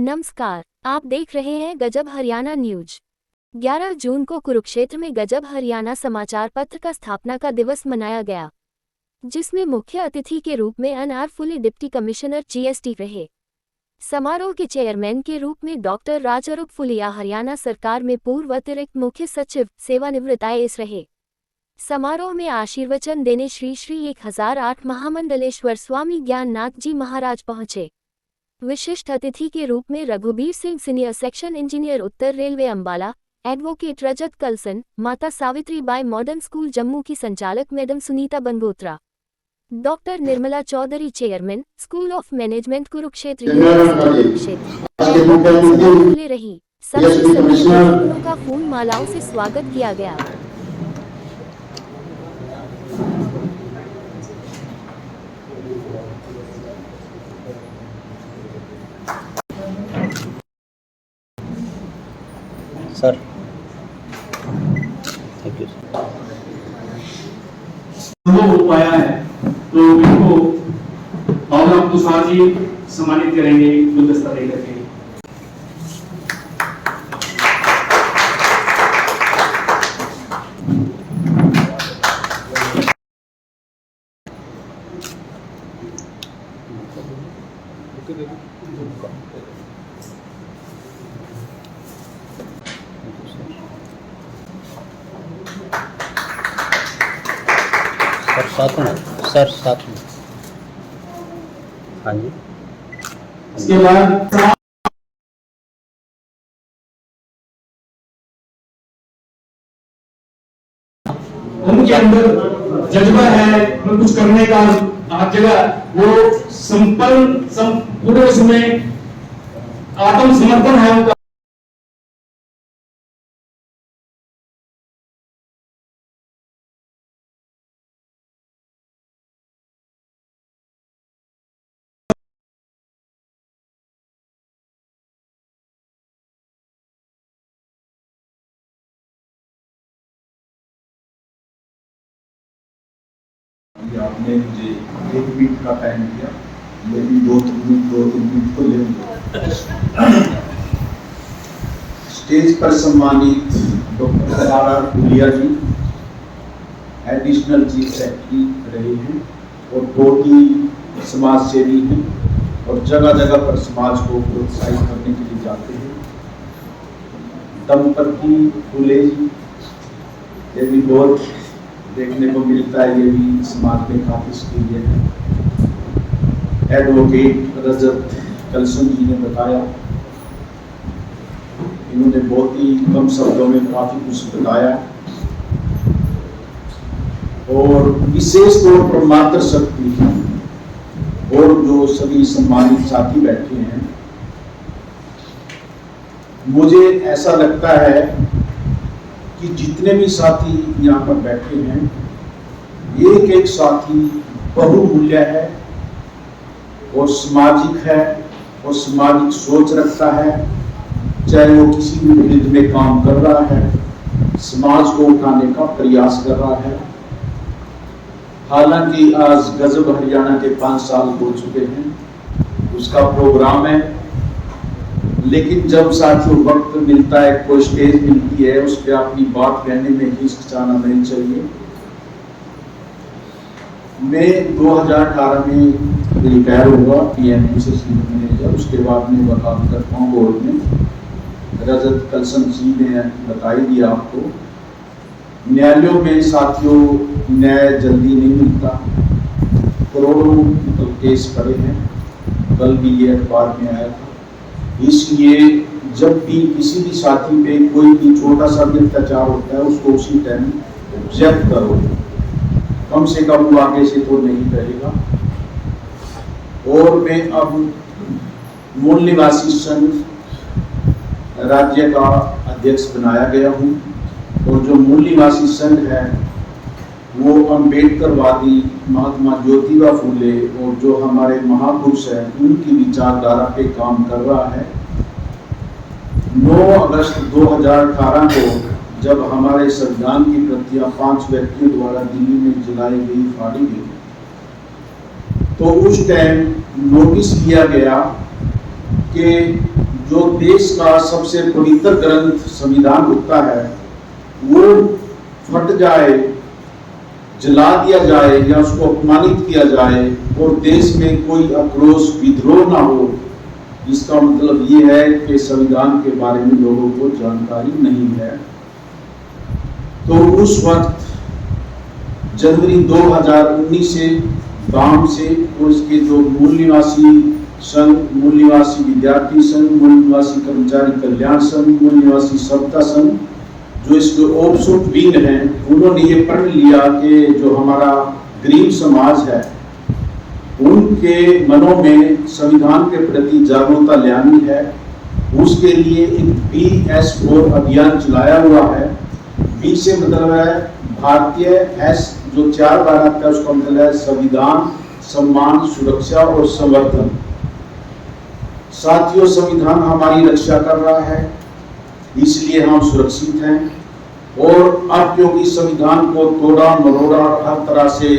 नमस्कार, आप देख रहे हैं गजब हरियाणा न्यूज। 11 जून को कुरुक्षेत्र में गजब हरियाणा समाचार पत्र का स्थापना का दिवस मनाया गया, जिसमें मुख्य अतिथि के रूप में एनआर फुली डिप्टी कमिश्नर जीएसटी रहे। समारोह के चेयरमैन के रूप में डॉक्टर राजरूप फुलिया हरियाणा सरकार में पूर्व अतिरिक्त मुख्य सचिव सेवानिवृत्त आईएएस रहे। समारोह में आशीर्वचन देने श्री 1008 महामंडलेश्वर स्वामी ज्ञाननाथ जी महाराज पहुंचे। विशिष्ट अतिथि के रूप में Raghubir Singh senior section engineer Uttar railway Ambala, advocate Rajat Kalsan, Mata Savitri Bai modern school Jammu की संचालक madam Sunita Bangotra, doctor Nirmala Chaudhary chairman school of management Kurukshetra खुले रही। सभी अतिथियों का फूल मालाओं से स्वागत किया गया। सर थैंक यू हो पाया है, तो इनको बाबा तुषार जी सम्मानित करेंगे गुलदस्ता लेकर के। सर साथ में हाँ जी। इसके बाद उनके अंदर जज्बा है कुछ करने का, हर जगह वो पूरे उसमें आत्मसमर्पण है उनका। आपने मुझे 1 मिनट का टाइम दिया, मैं भी 2-3 मिनट को ले। स्टेज पर सम्मानित डॉक्टर आर फुलिया जी एडिशनल चीफ सेक्रेटरी रहे हैं और बहुत ही समाज सेवी हैं और जगह जगह पर समाज को प्रोत्साहित करने के लिए जाते हैं। दंपति फुले जी, ये भी बहुत देखने को मिलता है, ये भी समाज में काफी सक्रिय है। एडवोकेट रजत कलसन जी ने बताया, इन्होंने बहुत ही कम शब्दों में काफी कुछ बताया और विशेष तौर पर मातृशक्ति और जो सभी सम्मानित साथी बैठे हैं, मुझे ऐसा लगता है कि जितने भी साथी यहाँ पर बैठे हैं, एक एक साथी बहुमूल्य है और सामाजिक है और सामाजिक सोच रखता है। चाहे वो किसी भी फील्ड में काम कर रहा है, समाज को उठाने का प्रयास कर रहा है। हालांकि आज गजब हरियाणा के 5 साल हो चुके हैं, उसका प्रोग्राम है, लेकिन जब साथियों वक्त मिलता है, कोई स्टेज मिलती है, उस पर अपनी बात कहने में हिचकिचाना नहीं चाहिए। मैं 2018 में रिटायर हुआ पीएमपी से सीनियर मैनेजर, उसके बाद में वकालत करता हूँ बोर्ड में। रजत कलसन जी ने बताई दिया आपको, न्यायालयों में साथियों न्याय जल्दी नहीं मिलता, करोड़ों केस पड़े हैं, कल भी ये अखबार में आया था। इसलिए जब भी किसी भी साथी पे कोई भी छोटा सा भी अत्याचार होता है, उसको उसी टाइम ऑब्जेक्ट करो, कम से कम वो आगे से तो नहीं करेगा। और मैं अब मूल निवासी संघ राज्य का अध्यक्ष बनाया गया हूँ और जो मूल निवासी संघ है वो अम्बेडकरवादी महात्मा ज्योतिबा फूले और जो हमारे महापुरुष हैं उनकी विचारधारा पे काम कर रहा है। 9 अगस्त 2018 को जब हमारे संविधान की प्रतियां 5 व्यक्तियों द्वारा दिल्ली में जलाई गई, फाड़ी गई, तो उस टाइम नोटिस किया गया कि जो देश का सबसे पवित्र ग्रंथ संविधान होता है वो फट जाए, जला दिया जाए या उसको अपमानित किया जाए और देश में कोई आक्रोश विद्रोह ना हो, इसका मतलब ये है कि संविधान के बारे में लोगों को जानकारी नहीं है। तो उस वक्त जनवरी 2019 से गांव से उसके जो मूल निवासी संघ, मूल निवासी विद्यार्थी संघ, मूल निवासी कर्मचारी कल्याण संघ, मूल निवासी सबका संघ, जो इसके ऑफशूट विंग हैं, उन्होंने ये पढ़ लिया कि जो हमारा गरीब समाज है उनके मनों में संविधान के प्रति जागरूकता लानी है। उसके लिए एक BS4 अभियान चलाया हुआ है। बी से मतलब है भारतीय, एस जो 4 बार आता है उसका मतलब है संविधान, सम्मान, सुरक्षा और संवर्धन। साथियों, संविधान हमारी रक्षा कर रहा है, इसलिए हम सुरक्षित हैं। और अब क्योंकि संविधान को तोड़ा मरोड़ा हर तरह से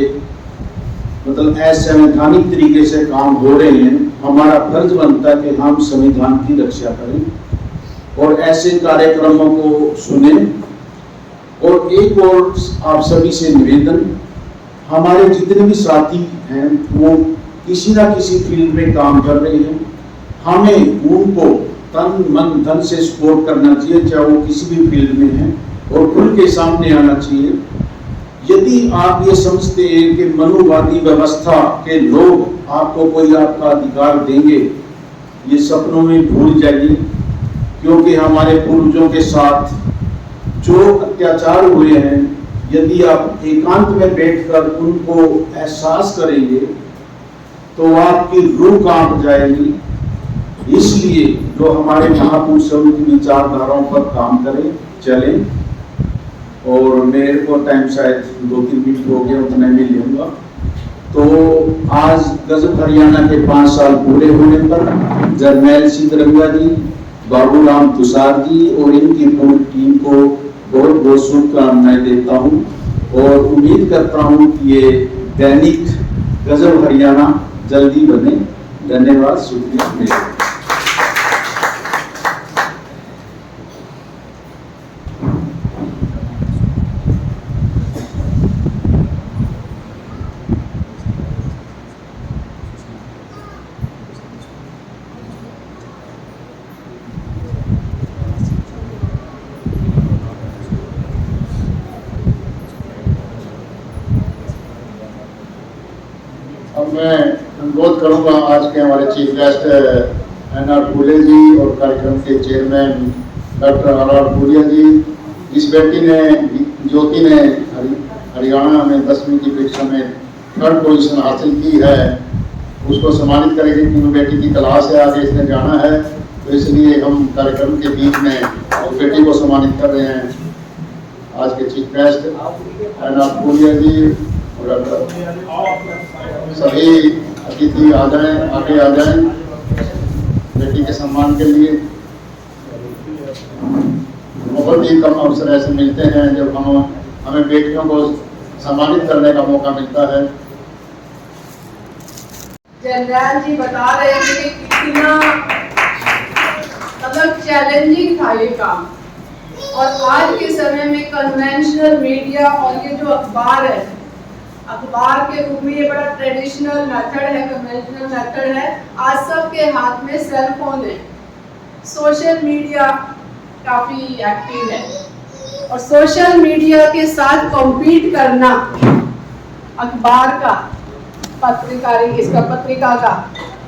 मतलब असंवैधानिक तरीके से काम हो रहे हैं, हमारा फर्ज बनता है कि हम संविधान की रक्षा करें और ऐसे कार्यक्रमों को सुने। और एक और आप सभी से निवेदन, हमारे जितने भी साथी हैं वो किसी ना किसी फील्ड में काम कर रहे हैं, हमें उनको तन मन धन से सपोर्ट करना चाहिए, चाहे वो किसी भी फील्ड में है, और खुल के सामने आना चाहिए। यदि आप ये समझते हैं कि मनुवादी व्यवस्था के लोग आपको कोई आपका अधिकार देंगे, ये सपनों में भूल जाइए, क्योंकि हमारे पूर्वजों के साथ जो अत्याचार हुए हैं, यदि आप एकांत में बैठकर उनको एहसास करेंगे तो आपकी रूह कांप जाएगी। इसलिए जो हमारे महापुरुषों की विचारधाराओं पर काम करें, चलें। और मेरे को टाइम शायद 2-3 मिनट हो गया, उतना मैं लूँगा। तो आज गजब हरियाणा के 5 साल पूरे होने पर जरनैल सिद्धरंगा जी, बाबूराम तुषार जी और इनकी पूरी टीम को बहुत बहुत शुभकामनाएं देता हूँ और उम्मीद करता हूँ कि ये दैनिक गजब हरियाणा जल्दी बने। धन्यवाद, शुक्रिया। अब मैं अनुरोध करूंगा आज के हमारे chief guest NR Phule ji और कार्यक्रम के चेयरमैन डॉक्टर RR फूलिया जी, जिस बेटी ने ज्योति ने हरियाणा में 10वीं की परीक्षा में 3rd पोजीशन हासिल की है, उसको सम्मानित करेंगे क्योंकि बेटी की क्लास है, आगे इसने जाना है, तो इसलिए हम कार्यक्रम के बीच में उस बेटी को सम्मानित कर रहे हैं। आज के चीफ गेस्ट NR फूलिया जी और सभी अतिथि आ जाएं, आगे आ जाएं बेटी के सम्मान के लिए। बहुत ही कम अवसर ऐसे मिलते हैं जब हमें बेटियों को सम्मानित करने का मौका मिलता है। जनरल जी बता रहे थे कि कितना मतलब चैलेंजिंग था ये काम, और आज के समय में कन्वेंशनल मीडिया और ये जो अखबार है, अखबार के रूप में ये बड़ा ट्रेडिशनल मेथड है, कन्वेंशनल मेथड है। आज सबके हाथ में सेल फोन है, सोशल मीडिया काफी एक्टिव है, और सोशल मीडिया के साथ कॉम्पीट करना अखबार का, पत्रिका का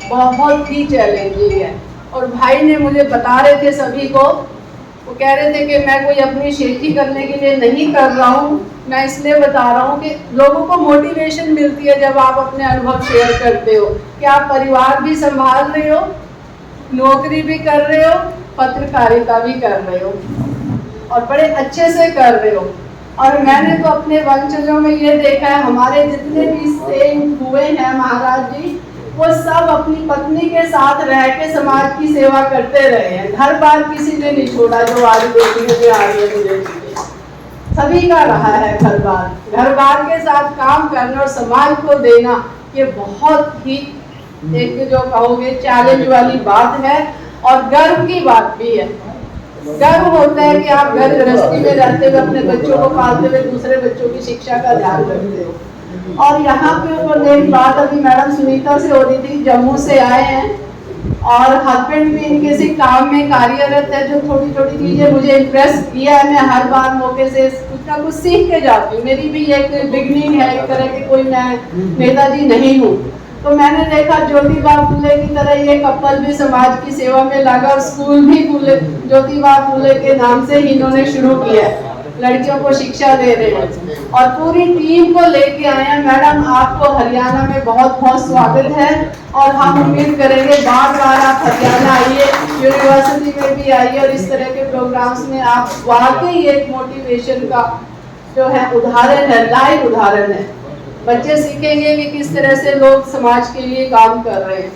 बहुत ही चैलेंजिंग है। और भाई ने मुझे बता रहे थे सभी को, वो कह रहे थे कि मैं कोई अपनी शेखी करने के लिए नहीं कर रहा हूँ, मैं इसलिए बता रहा हूँ कि लोगों को मोटिवेशन मिलती है जब आप अपने अनुभव शेयर करते हो कि आप परिवार भी संभाल रहे हो, नौकरी भी कर रहे हो, पत्रकारिता भी कर रहे हो और बड़े अच्छे से कर रहे हो। और मैंने तो अपने वंशजों में ये देखा है, हमारे जितने भी सेंट हुए हैं महाराज जी, वो सब अपनी पत्नी के साथ रह के समाज की सेवा करते रहे हैं। घर बार किसी ने नहीं छोड़ा, जो आज बेटियों में आ रही है सभी का रहा है घर बार के साथ काम करना और समाज को देना, ये बहुत ही एक जो कहोगे चैलेंज वाली बात है। और गर्व की बात भी है। गर्व होता है कि आप घर गृहस्थी में रहते हुए अपने बच्चों को पालते हुए दूसरे बच्चों की शिक्षा का ध्यान रखते हो। और यहाँ पे ऊपर एक बात अभी मैडम सुनीता से हो रही थी, जम्मू से आए हैं और हस्बैंड भी इनके से काम में कार्यरत है। जो थोड़ी छोटी चीजें मुझे इम्प्रेस किया है, मैं हर बार मौके से कुछ ना कुछ सीख के जाती हूँ। मेरी भी एक बिगनिंग है, एक तरह की कोई मैं नेताजी नहीं हूँ। तो मैंने देखा ज्योतिबा फुले की तरह ये कपल भी समाज की सेवा में लगा और स्कूल भी ज्योतिबा फुले के नाम से ही इन्होंने शुरू किया है, लड़कियों को शिक्षा दे रहे हैं और पूरी टीम को लेके आए हैं। मैडम आपको हरियाणा में बहुत बहुत स्वागत है और हम उम्मीद करेंगे बार बार आप हरियाणा आइए, यूनिवर्सिटी में भी आइए और इस तरह के प्रोग्राम्स में आप वाकई एक मोटिवेशन का जो है उदाहरण है, लाइव उदाहरण है। बच्चे सीखेंगे कि किस तरह से लोग समाज के लिए काम कर रहे हैं।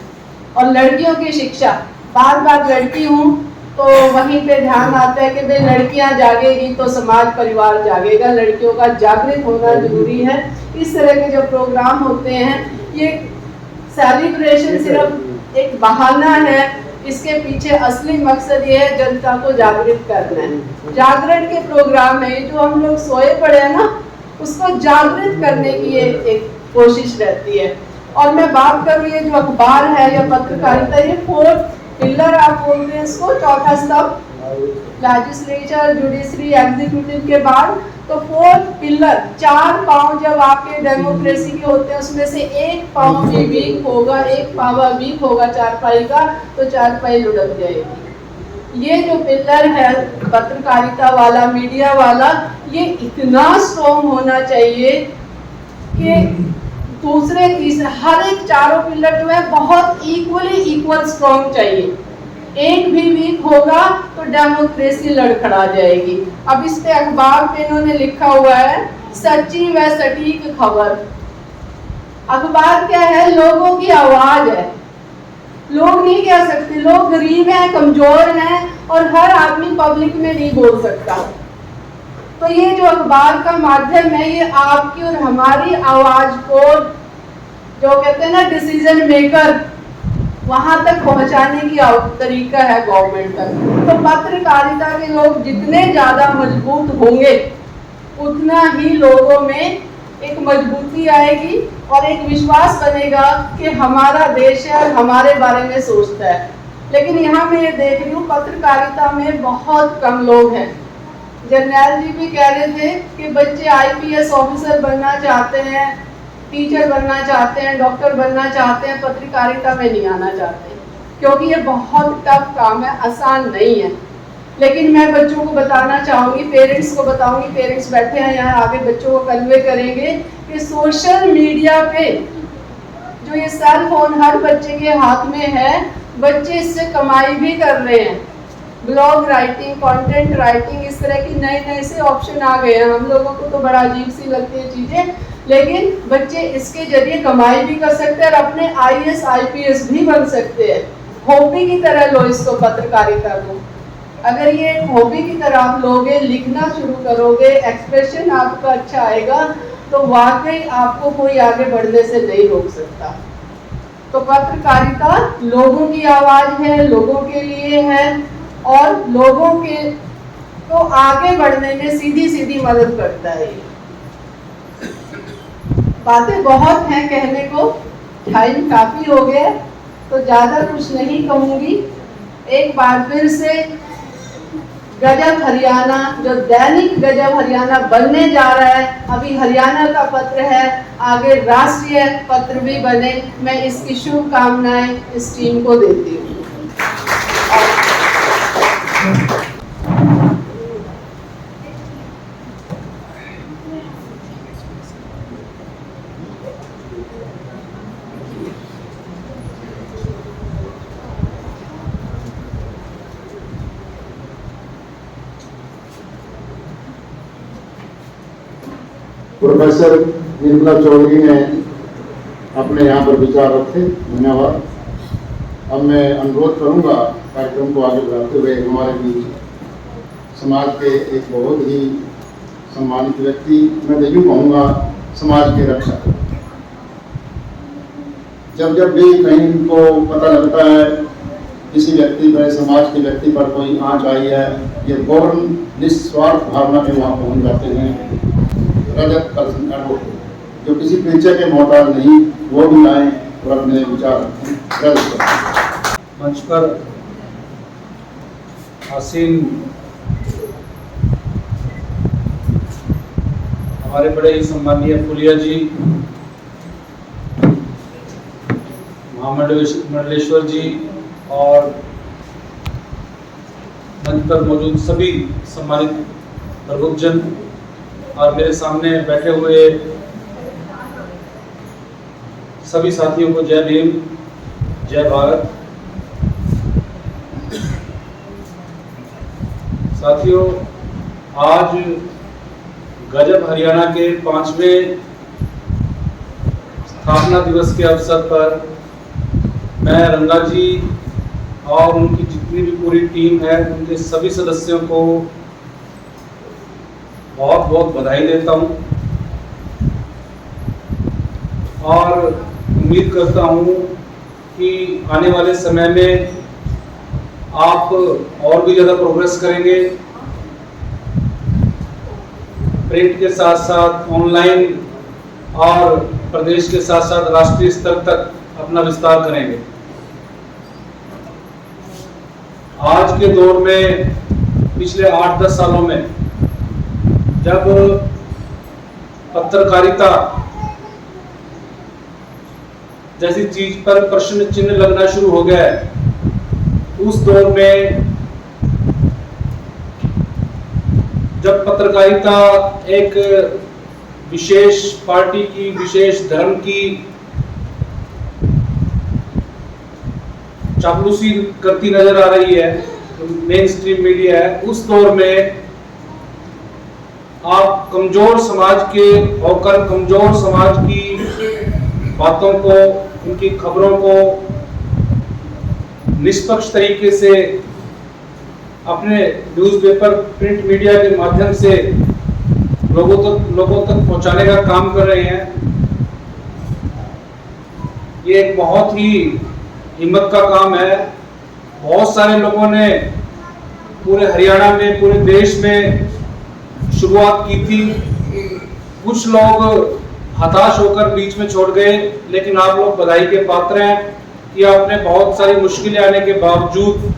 और लड़कियों की शिक्षा, बार बार लड़की हूँ तो वहीं पे ध्यान आता है कि भाई लड़कियां जागेगी तो समाज परिवार जागेगा, लड़कियों का जागृत होना जरूरी है। इस तरह के जो प्रोग्राम होते हैं, ये सेलिब्रेशन सिर्फ एक बहाना है, इसके पीछे असली मकसद ये है जनता को जागृत करना है। जागरण के प्रोग्राम है, जो हम लोग सोए पड़े हैं ना, उसको जागृत करने की ये एक कोशिश रहती है। और मैं बात करूँ ये जो अखबार है या पत्रकारिता, ये 4 पिलर आप बोलते हैं इसको, चौथा स्तंभ, लेजिस्लेचर, जुडिशरी, एग्जीक्यूटिव के बाद तो 4 पिलर, 4 पांव जब आपके डेमोक्रेसी के होते हैं उसमें से एक पांव भी वीक होगा, एक पावा वीक होगा चारपाई का, तो चारपाई लुढ़क जाएगी। ये जो पिलर है पत्रकारिता वाला, मीडिया वाला, ये इतना स्ट्रॉन्ग होना चाहिए कि दूसरे तीसरे हर एक चारों पिलर जो है बहुत इक्वल स्ट्रॉन्ग चाहिए। एक भी वीक होगा तो डेमोक्रेसी लड़खड़ा जाएगी। अब इस पे अखबार पे इन्होंने लिखा हुआ है सच्ची व सटीक खबर। अखबार क्या है? लोगों की आवाज है। लोग नहीं कह सकते, लोग गरीब हैं, कमजोर हैं और हर आदमी पब्लिक में नहीं बोल सकता। तो ये जो अखबार का माध्यम है, ये आपकी और हमारी आवाज को, जो कहते हैं ना डिसीजन मेकर, वहां तक पहुंचाने की तरीका है गवर्नमेंट तक। तो पत्रकारिता के लोग जितने ज्यादा मजबूत होंगे उतना ही लोगों में एक मजबूती आएगी और एक विश्वास बनेगा कि हमारा देश है और हमारे बारे में सोचता है। लेकिन यहाँ मैं ये देख रही हूँ पत्रकारिता में बहुत कम लोग हैं। जर्नैल जी भी कह रहे थे कि बच्चे IPS ऑफिसर बनना चाहते हैं, टीचर बनना चाहते हैं, डॉक्टर बनना चाहते हैं, पत्रकारिता में नहीं आना चाहते, क्योंकि ये बहुत टफ काम है, आसान नहीं है। लेकिन मैं बच्चों को बताना चाहूँगी, पेरेंट्स को बताऊँगी, पेरेंट्स बैठे हैं यहाँ, आगे बच्चों को कन्वे करेंगे कि सोशल मीडिया पे जो ये सेल फोन हर बच्चे के हाथ में है, बच्चे इससे कमाई भी कर रहे हैं। ब्लॉग राइटिंग, कंटेंट राइटिंग, इस तरह की नए से ऑप्शन आ गए हैं। हम लोगों को तो बड़ा अजीब सी लगती है चीज़ें, लेकिन बच्चे इसके जरिए कमाई भी कर सकते हैं और अपने IAS IPS भी बन सकते हैं। हॉबी की तरह लो इसको, पत्रकारिता को। अगर ये हॉबी की तरह आप लोगे, लिखना शुरू करोगे, एक्सप्रेशन आपका अच्छा आएगा, तो वाकई आपको कोई आगे बढ़ने से नहीं रोक सकता। तो पत्रकारिता लोगों की आवाज़ है, लोगों के लिए है और लोगों के को आगे बढ़ने में सीधी मदद करता है। बातें बहुत हैं कहने को, टाइम काफ़ी हो गया, तो ज़्यादा कुछ नहीं कहूँगी। एक बार फिर से गजब हरियाणा, जो दैनिक गजब हरियाणा बनने जा रहा है, अभी हरियाणा का पत्र है, आगे राष्ट्रीय पत्र भी बने, मैं इसकी शुभकामनाएं इस टीम को देती हूँ। प्रोफेसर निर्मला चौधरी ने अपने यहाँ पर विचार रखे, धन्यवाद। अब मैं अनुरोध करूँगा कार्यक्रम को आगे बढ़ाते हुए हमारे बीच समाज के एक बहुत ही सम्मानित व्यक्ति, मैं तो यूँ कहूँगा समाज के रक्षक। जब भी कहीं को पता लगता है किसी व्यक्ति पर, समाज के व्यक्ति पर कोई आँच आई है, ये फौरन निस्वार्थ भावना में वहाँ पहुँच जाते हैं। रजत पर्सन एडवोकेट जो किसी परिचय के मोहताज नहीं, वो भी आए और अपने विचार रखें। रजत मंच पर आसीन हमारे बड़े ही सम्मानीय फुलिया जी, मंडलेश्वर जी और मंच पर मौजूद सभी सम्मानित प्रबुद्धजन और मेरे सामने बैठे हुए सभी साथियों को जय भीम, जय भारत। साथियों, आज गजब हरियाणा के 5वें स्थापना दिवस के अवसर पर मैं रंगा जी और उनकी जितनी भी पूरी टीम है, उनके सभी सदस्यों को बहुत बहुत बधाई देता हूं और उम्मीद करता हूं कि आने वाले समय में आप और भी ज़्यादा प्रोग्रेस करेंगे, प्रिंट के साथ साथ ऑनलाइन और प्रदेश के साथ साथ राष्ट्रीय स्तर तक अपना विस्तार करेंगे। आज के दौर में पिछले 8-10 सालों में जब पत्रकारिता जैसी चीज पर प्रश्न चिन्ह लगना शुरू हो गया है, उस दौर में जब पत्रकारिता एक विशेष पार्टी की, विशेष धर्म की चापलूसी करती नजर आ रही है, मेन स्ट्रीम मीडिया है, उस दौर में आप कमजोर समाज के होकर कमजोर समाज की बातों को, उनकी खबरों को निष्पक्ष तरीके से अपने न्यूज़पेपर, प्रिंट मीडिया के माध्यम से लोगों तक पहुंचाने का काम कर रहे हैं। ये एक बहुत ही हिम्मत का काम है। बहुत सारे लोगों ने पूरे हरियाणा में, पूरे देश में शुरुआत की थी। कुछ लोग हताश होकर बीच में छोड़ गए, लेकिन आप लोग बधाई के पात्र हैं कि आपने बहुत सारी मुश्किलें आने के बावजूद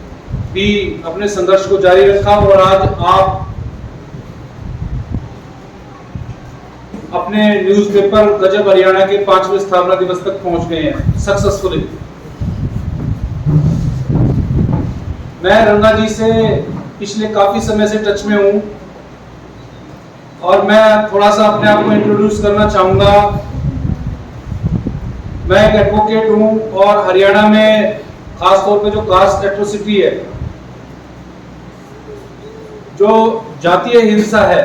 भी अपने संघर्ष को जारी रखा और आज आप अपने न्यूज़पेपर गजब हरियाणा के 5वें स्थापना दिवस तक पहुंच गए हैं सक्सेसफुली। मैं रंगा जी से पिछले काफी समय से टच में हूं और मैं थोड़ा सा अपने आप को इंट्रोड्यूस करना चाहूंगा। मैं एक एडवोकेट हूं और हरियाणा में खास तौर पे जो कास्ट एट्रोसिटी है, जो जातीय हिंसा है,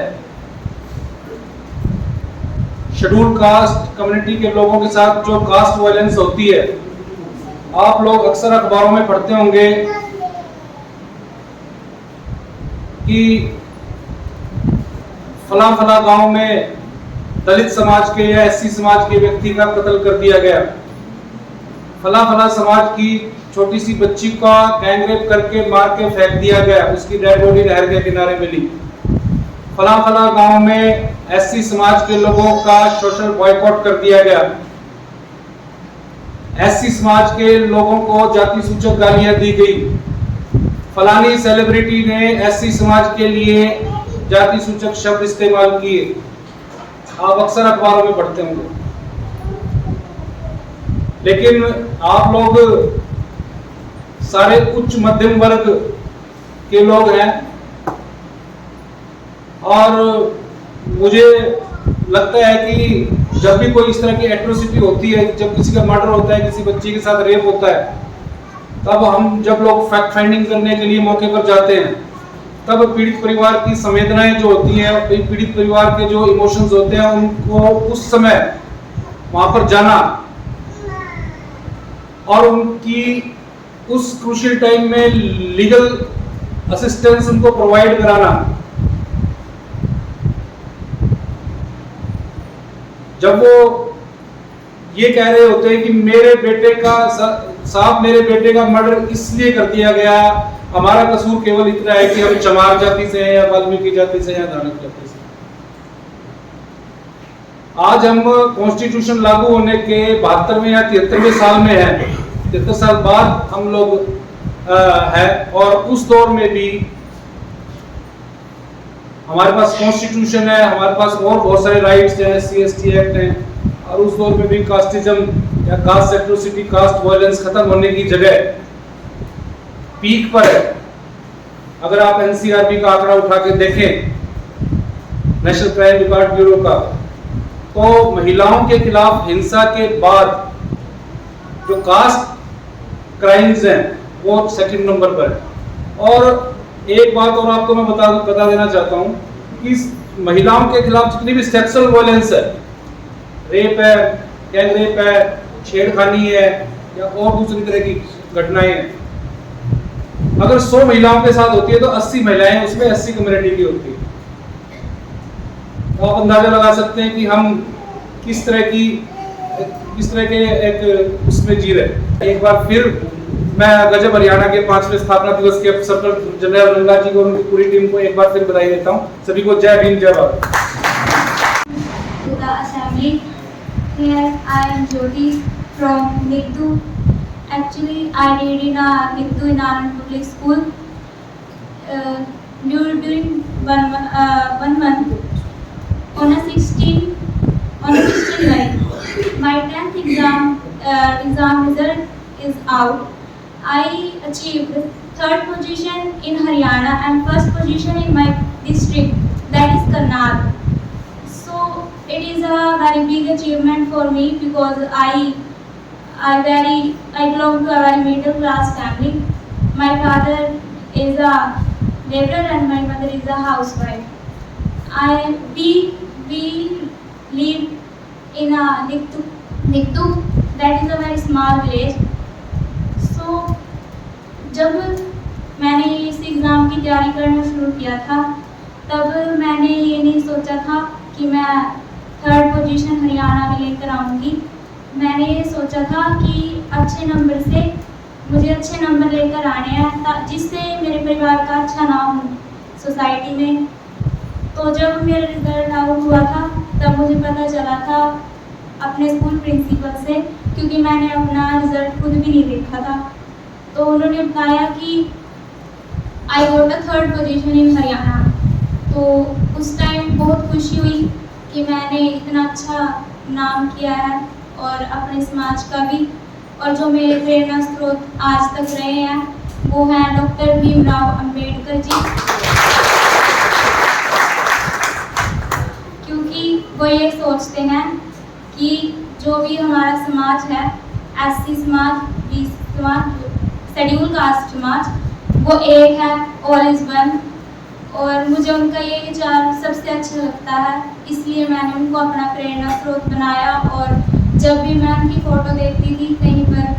शेड्यूल कास्ट कम्युनिटी के लोगों के साथ जो कास्ट वायलेंस होती है, आप लोग अक्सर अखबारों में पढ़ते होंगे कि फला फला गांव में दलित समाज के या एससी समाज के व्यक्ति का कत्ल कर दिया गया, फला फला समाज की छोटी सी बच्ची का गैंगरेप करके मार के फेंक दिया गया, उसकी डेड बॉडी नहर के किनारे मिली, फला फला गांव में एससी समाज के लोगों का सोशल बॉयकॉट कर दिया गया, एससी समाज के लोगों को जाति सूचक गालियां दी गई, फलानी सेलिब्रिटी ने एससी समाज के लिए जाति सूचक शब्द इस्तेमाल किए। आप अक्सर अखबारों में पढ़ते होंगे, लेकिन आप लोग सारे उच्च मध्यम वर्ग के लोग हैं और मुझे लगता है कि जब भी कोई इस तरह की एट्रोसिटी होती है, जब किसी का मर्डर होता है, किसी बच्ची के साथ रेप होता है, तब हम जब लोग फैक्ट फाइंडिंग करने के लिए मौके पर जाते हैं, तब पीड़ित परिवार की संवेदनाएं जो होती हैं, पीड़ित परिवार के जो इमोशंस होते हैं, उनको उस समय वहां पर जाना और उनकी उस क्रूशियल टाइम में लीगल असिस्टेंस उनको प्रोवाइड कराना, जब वो ये कह रहे होते हैं कि मेरे बेटे का साहब मेरे बेटे का मर्डर इसलिए कर दिया गया, हमारा कसूर केवल इतना है कि हम चमार जाति से हैं या वाल्मीकि जाति से या दानव जाति से। आज हम कॉन्स्टिट्यूशन लागू होने के 72वें या 73वें साल में हैं, 73 साल बाद हम लोग हैं, और उस दौर में भी हमारे पास कॉन्स्टिट्यूशन है, हमारे पास और बहुत सारे राइट्स हैं, SC/ST एक्ट हैं, और उस दौर में भी कास्टिज्म या कास्ट एट्रोसिटी, कास्ट वायलेंस खत्म होने की जगह पीक पर है। अगर आप NCRB का आंकड़ा उठा के देखें, नेशनल क्राइम रिकॉर्ड ब्यूरो का, तो महिलाओं के खिलाफ हिंसा के बाद जो कास्ट क्राइम्स हैं वो 2nd नंबर पर है। और एक बात और आपको मैं बता देना चाहता हूं कि महिलाओं के खिलाफ जितनी भी सेक्सुअल वायलेंस है, रेप है, गैंग रेप है, छेड़खानी है या और दूसरी तरह की घटनाएं हैं, अगर 100 महिलाओं के साथ होती है तो 80 महिलाएं उसमें 80 कम्युनिटी की होती है। तो आप अंदाजा लगा सकते हैं कि हम किस तरह के एक उसमें जी रहे। एक बार फिर मैं गजब हरियाणा के 5वें स्थापना दिवस के अवसर पर जनरल रंगा जी को और उनकी पूरी टीम को एक बार फिर बधाई देता हूँ। सभी को जय भीम, जय Bharat. To the assembly, here I am Jyoti from Nigdu. Actually, I read in Nigdu in Anand Public School. During one month, on a 16 July, my 10th exam result is out. I achieved 3rd position in Haryana and 1st position in my district, that is Karnal. So it is a very big achievement for me because I belong to a very middle class family. My father is a laborer and my mother is a housewife. We live in a Nigdu, that is a very small village. So जब मैंने इस exam की तैयारी करना शुरू किया था, तब मैंने ये नहीं सोचा था कि मैं 3rd पोजीशन हरियाणा में लेकर आऊँगी। मैंने ये सोचा था कि मुझे अच्छे नंबर लेकर आने हैं, जिससे मेरे परिवार का अच्छा नाम हो सोसाइटी में। तो जब मेरा रिजल्ट आउट हुआ था, तब मुझे पता चला था अपने स्कूल प्रिंसिपल से, क्योंकि मैंने अपना रिजल्ट खुद भी नहीं देखा था। तो उन्होंने बताया कि I got a 3rd position in Haryana. तो उस टाइम बहुत खुशी हुई कि मैंने इतना अच्छा नाम किया है, और अपने समाज का भी। और जो मेरे प्रेरणा स्रोत आज तक रहे हैं वो हैं डॉक्टर भीमराव अंबेडकर जी, क्योंकि वो ये सोचते हैं कि जो भी हमारा समाज है, SC समाज, BC समाज, शेड्यूल कास्ट समाज, वो एक है, ऑल इज वन। और मुझे उनका ये विचार सबसे अच्छा लगता है, इसलिए मैंने उनको अपना प्रेरणा स्रोत बनाया। और जब भी मैं उनकी फ़ोटो देखती थी कहीं पर,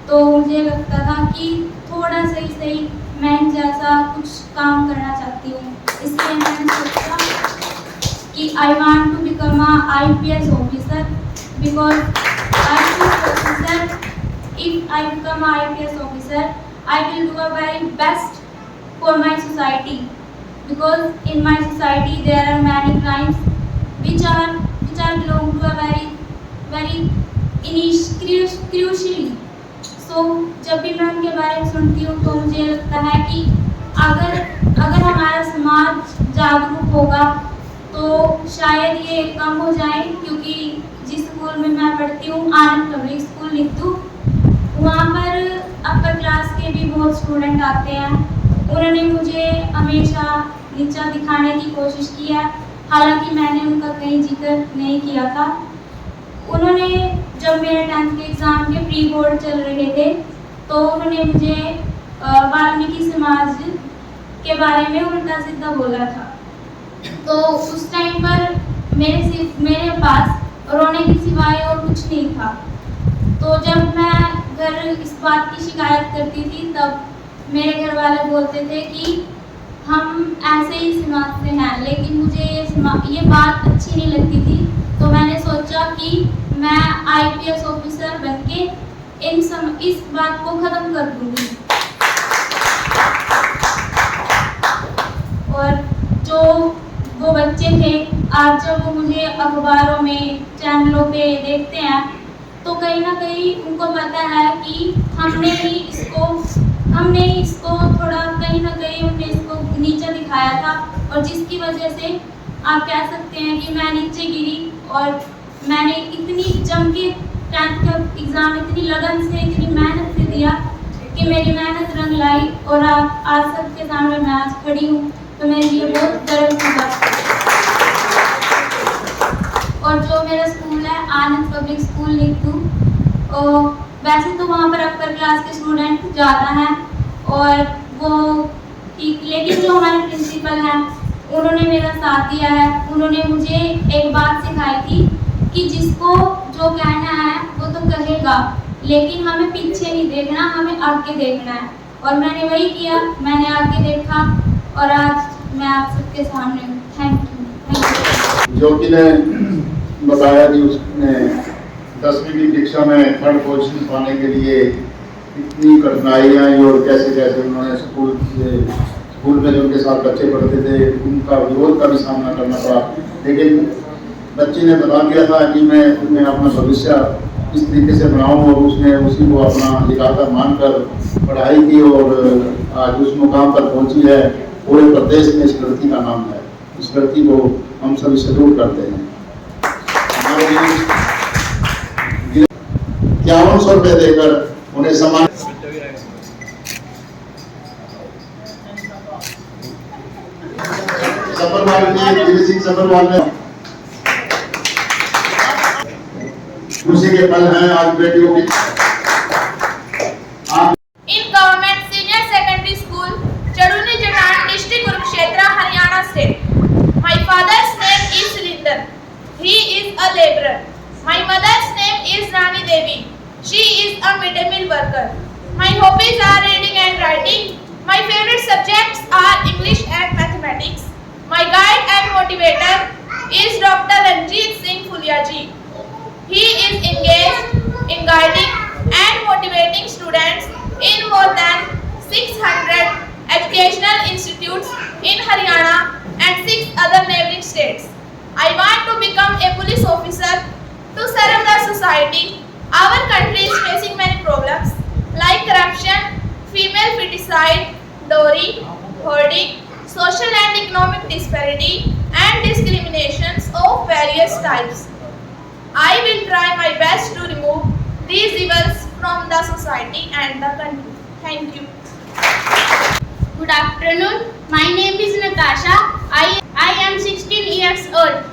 तो मुझे लगता था कि थोड़ा सही मैं जैसा कुछ काम करना चाहती हूँ। इसलिए मैंने सोचा कि I want to become a IPS officer, because IPS officer, if I become a IPS officer, I will do a very best for my society, because in my society there are many crimes which are belong to a very crucially. So जब भी मैं उनके बारे में सुनती हूँ तो मुझे लगता है कि अगर हमारा समाज जागरूक होगा तो शायद ये कम हो जाए। क्योंकि जिस स्कूल में मैं पढ़ती हूँ, आनंद पब्लिक स्कूल निगदू, वहाँ पर अपर क्लास के भी बहुत स्टूडेंट आते हैं। उन्होंने मुझे हमेशा नीचा दिखाने की कोशिश की है, हालांकि मैंने उनका कहीं जिक्र नहीं किया था। उन्होंने जब मेरे 10th के एग्ज़ाम के प्री बोर्ड चल रहे थे, तो उन्होंने मुझे वाल्मीकि समाज के बारे में उल्टा सीधा बोला था। तो उस टाइम पर मेरे पास रोने के सिवाय और कुछ नहीं था। तो जब मैं घर इस बात की शिकायत करती थी, तब मेरे घर वाले बोलते थे कि हम ऐसे ही समाज से हैं, लेकिन मुझे ये बात अच्छी नहीं लगती थी। तो मैंने सोचा कि मैं IPS ऑफिसर बनके इस बात को खत्म कर दूंगी। और जो वो बच्चे थे, आज जब वो मुझे अखबारों में, चैनलों पे देखते हैं तो कहीं ना कहीं उनको पता है कि हमने ही इसको थोड़ा कहीं ना कहीं हमने इसको नीचे दिखाया था, और जिसकी वजह से आप कह सकते हैं कि मैं नीचे गिरी। और मैंने इतनी जम के 10th का एग्ज़ाम इतनी लगन से, इतनी मेहनत से दिया कि मेरी मेहनत रंग लाई, और आज सबके सामने मैं आज खड़ी हूँ, तो मेरे लिए बहुत गर्व की बात है। और जो मेरा स्कूल है आनंद पब्लिक स्कूल लिखतू, वैसे तो वहाँ पर अपर क्लास के स्टूडेंट ज़्यादा हैं, और वो ठीक, लेकिन जो हमारे प्रिंसिपल हैं उन्होंने मेरा साथ दिया है। उन्होंने मुझे एक बात सिखाई थी कि जिसको जो कहना है वो तो कहेगा, लेकिन हमें पीछे नहीं देखना, हमें आगे देखना है। और मैंने वही किया, मैंने आगे देखा और आज मैं आप सबके सामने हूँ। Thank you. ज्योति ने बताया कि उसने 10वीं की परीक्षा में 3rd पोजीशन पाने के लिए इतनी कठिनाइयाँ आई, और कैसे कैसे उन्होंने स्कूल में जो उनके साथ बच्चे पढ़ते थे उनका विरोध का भी सामना करना पड़ा। लेकिन बच्ची ने बता दिया था कि मैं अपना भविष्य इस तरीके से बनाऊँ, और उसने उसी को अपना इरादा मानकर पढ़ाई की और आज उस मुकाम पर पहुँची है। पूरे प्रदेश में इस लड़की का नाम है। इस लड़की को हम सभी सैल्यूट करते हैं। हमारे 5100 रुपये देकर उन्हें सम्मान सफरवाल ने खुशी के पल हैं आज बेटियों की। In Government Senior Secondary School, Chaduni Jatan, District Kurukshetra, Haryana State. My father's name is Surinder. He is a labourer. My mother's name is Rani Devi. She is a mid-day meal worker. My hobbies are reading and writing. My favorite subjects are English and mathematics. My guide and motivator is Dr. Ranjit Singh Fulia ji. He is engaged in guiding and motivating students in more than 600 educational institutes in Haryana and 6 other neighboring states. I want to become a police officer to serve the society. Our country is facing many problems like corruption, female feticide, dowry, hoarding, social and economic disparity, and discriminations of various types. I will try my best to remove these evils from the society and the country. Thank you. Good afternoon. My name is Natasha. I am 16 years old.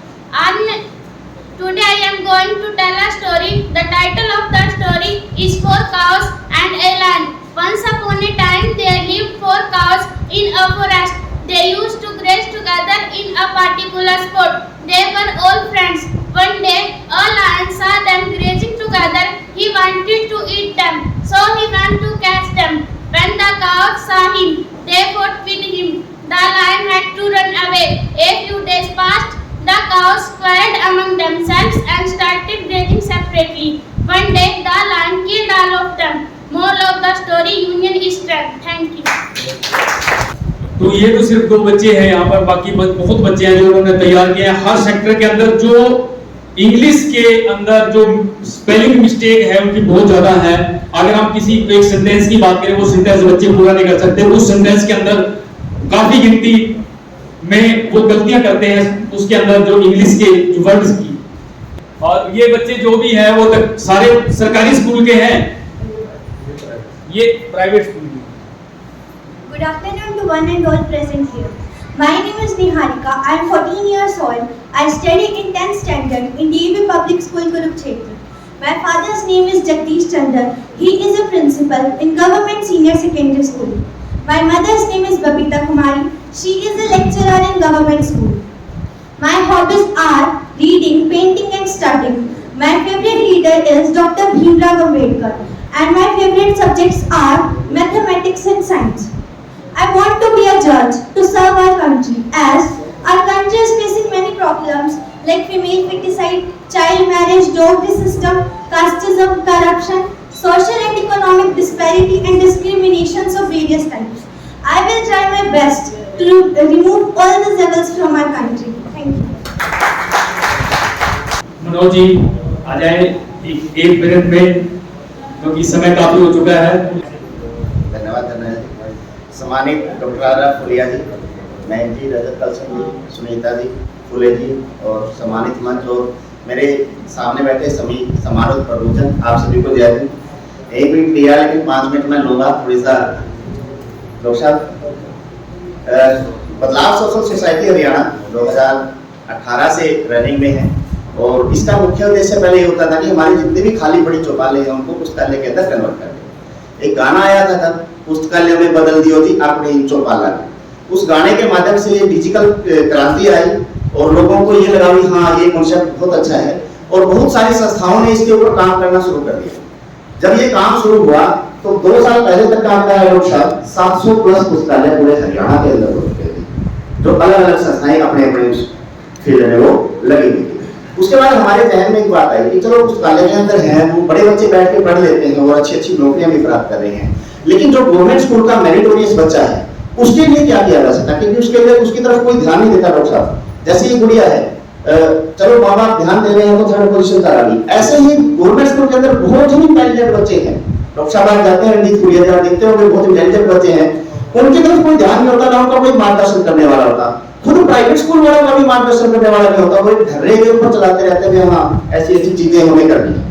Today I am going to tell a story. The title of the story is 4 Cows and a Lion. Once upon a time there lived 4 cows in a forest. They used to graze together in a particular spot. They were all friends. One day a lion saw them grazing together. He wanted to eat them, so he went to catch them. When the cows saw him, they fought with him. The lion had to run away. A few days passed. The cows quarreled among themselves and started grazing separately. One day the lion killed all of them. Moral of the story: union is strength. Thank you. तो ये तो सिर्फ 2 बच्चे हैं यहाँ पर, बाकी बहुत बच्चे हैं जो उन्होंने तैयार किए हैं। हर सेक्टर के अंदर जो इंग्लिश के अंदर जो स्पेलिंग मिस्टेक है उनकी बहुत ज्यादा है। अगर हम किसी एक सेंटेंस की बात करें, वो सेंटेंस बच्चे पूरा नहीं कर सकते। उस सेंटेंस के अंदर काफी गिनती में वो गलतियां करते हैं उसके अंदर जो इंग्लिश के वर्ड्स की। और ये बच्चे जो भी हैं वो तक सारे सरकारी स्कूल के हैं, ये private school. Good afternoon to one and all present here. My name is Niharika. I am 14 years old. I study in 10th standard in DAV Public School, Kurukshetra. My father's name is Jagdish Chandra. He is a principal in Government Senior Secondary School. My mother's name is Babita Kumari. She is a lecturer in Government School. My hobbies are reading, painting and studying. My favorite leader is Dr. Bhimrao Ambedkar. And my favorite subjects are mathematics and science. I want to be a judge to serve our country, as our country is facing many problems like female feticide, child marriage, dowry system, casteism, corruption, social and remove all the devils from our country. Thank you. Manoj ji आ जाए एक minute में, क्योंकि समय काफी हो चुका है। धन्यवाद। सम्मानित डॉक्टर आर फुलिया जी, नयन जी, रजत कलसन जी, सुनीता जी, फुले जी और सम्मानित मंच और मेरे सामने बैठे सभी समारोह प्रबोधन, आप सभी को जय हिंद। 1 मिनट दिया लेकिन 5 मिनट में लूंगा थोड़ी सा। डॉक्टर साहब, बदलाव सोशल सोसाइटी हरियाणा 2018 से रनिंग में है और इसका मुख्य उद्देश्य पहले ये होता था कि हमारी जितनी भी खाली पड़ी चौपालें हैं उनको पुस्तकालय के अंदर कन्वर्ट कर दें। एक गाना आया था तब, पुस्तकालय में बदल दियो जी अपने इन चौपाला। उस गाने के माध्यम से ये डिजिटल क्रांति आई और लोगों को ये लगा कि हाँ ये कॉन्सेप्ट बहुत अच्छा है और बहुत सारी संस्थाओं ने इसके ऊपर काम करना शुरू कर दिया। जब ये काम शुरू हुआ तो 2 साल पहले तक काम का लोग 700 प्लस पुस्तकालय पूरे हरियाणा के अंदर हो चुके थे, जो अलग अलग संस्थाएं अपने अपने फील्ड में वो लगी हुई थी। उसके बाद हमारे जहन में एक बात आई कि चलो पुस्तकालय के अंदर है, वो बड़े बच्चे बैठ के पढ़ लेते हैं और अच्छी अच्छी नौकरियां भी प्राप्त कर रहे हैं, लेकिन जो गवर्नमेंट स्कूल का मेरिटोरियस बच्चा है उसके लिए क्या किया जा सकता है? क्योंकि उसके लिए उसकी तरफ कोई ध्यान नहीं देता। डॉक्टर साहब, जैसे ये गुड़िया है, चलो माँ बाप ध्यान दे रहे हैं तो 3rd पोजीशन पर आ गई, ऐसे ही गवर्नमेंट स्कूल के अंदर बहुत ही इंटेलिजेंट बच्चे हैं। डॉक्टर साहब आप जाते हैं रणजीत गुड़िया जहाँ देखते हो बहुत इंटेलिजेंट बच्चे हैं, उनकी तरफ कोई ध्यान नहीं होता, ना उनका कोई मार्गदर्शन करने वाला होता। खुद प्राइवेट स्कूल वालों का भी मार्गदर्शन करने वाला नहीं होता, वो धर्रे के ऊपर चलाते रहते हैं हाँ ऐसी ऐसी चीजें हमें करनी है।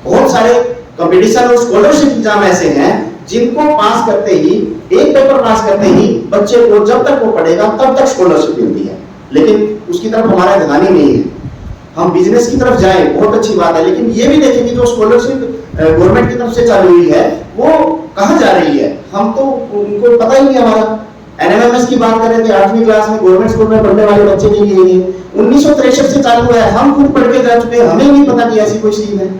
बहुत सारे कंपटीशन और स्कॉलरशिप एग्जाम ऐसे हैं जिनको पास करते ही, एक पेपर पास करते ही बच्चे को जब तक वो पढ़ेगा तब तक स्कॉलरशिप मिलती है, लेकिन उसकी तरफ हमारा ध्यान ही नहीं है। हम बिजनेस की तरफ जाएं बहुत अच्छी बात है, लेकिन ये भी देखें कि जो स्कॉलरशिप गवर्नमेंट की तरफ से चालू हुई है वो कहाँ जा रही है, हम तो उनको पता ही नहीं। हमारा एनएमएमएस की बात करें तो 8वीं क्लास में गवर्नमेंट स्कूल में पढ़ने वाले बच्चे के लिए 1963 से चालू है, हम खुद पढ़ के जा चुके हैं, हमें नहीं पता कि ऐसी कोई स्कीम है।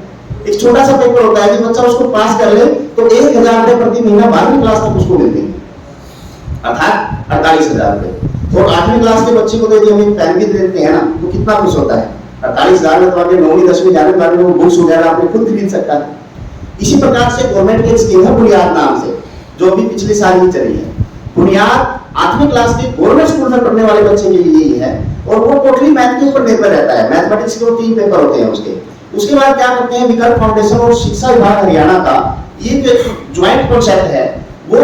एक छोटा सा पेपर होता है कि बच्चा उसको पास कर ले तो 1000 रुपए प्रति महीना 12वीं क्लास तक उसको मिलते हैं, अर्थात 48,000 रुपए। और 8वीं क्लास के बच्चे को यदि हम एक पेन भी देते हैं ना तो कितना खुश होता है। 48,000 में तो आगे 9वीं 10वीं 11वीं 12वीं में बुक्स वगैरह आपने खुद खरीद सकता है। इसी प्रकार से गवर्नमेंट की एक स्कीम है बुनियाद नाम से, जो अभी पिछले साल ही चली है। बुनियाद 8वीं क्लास के गवर्नमेंट स्कूल में पढ़ने वाले बच्चे के लिए ही है और वो टोटली मैथ के ऊपर निर्भर रहता है। मैथमेटिक्स के 3 पेपर होते हैं उसके बाद क्या करते हैं, विकल्प फाउंडेशन और शिक्षा विभाग हरियाणा का ये जो ज्वाइंट कॉन्सेप्ट है वो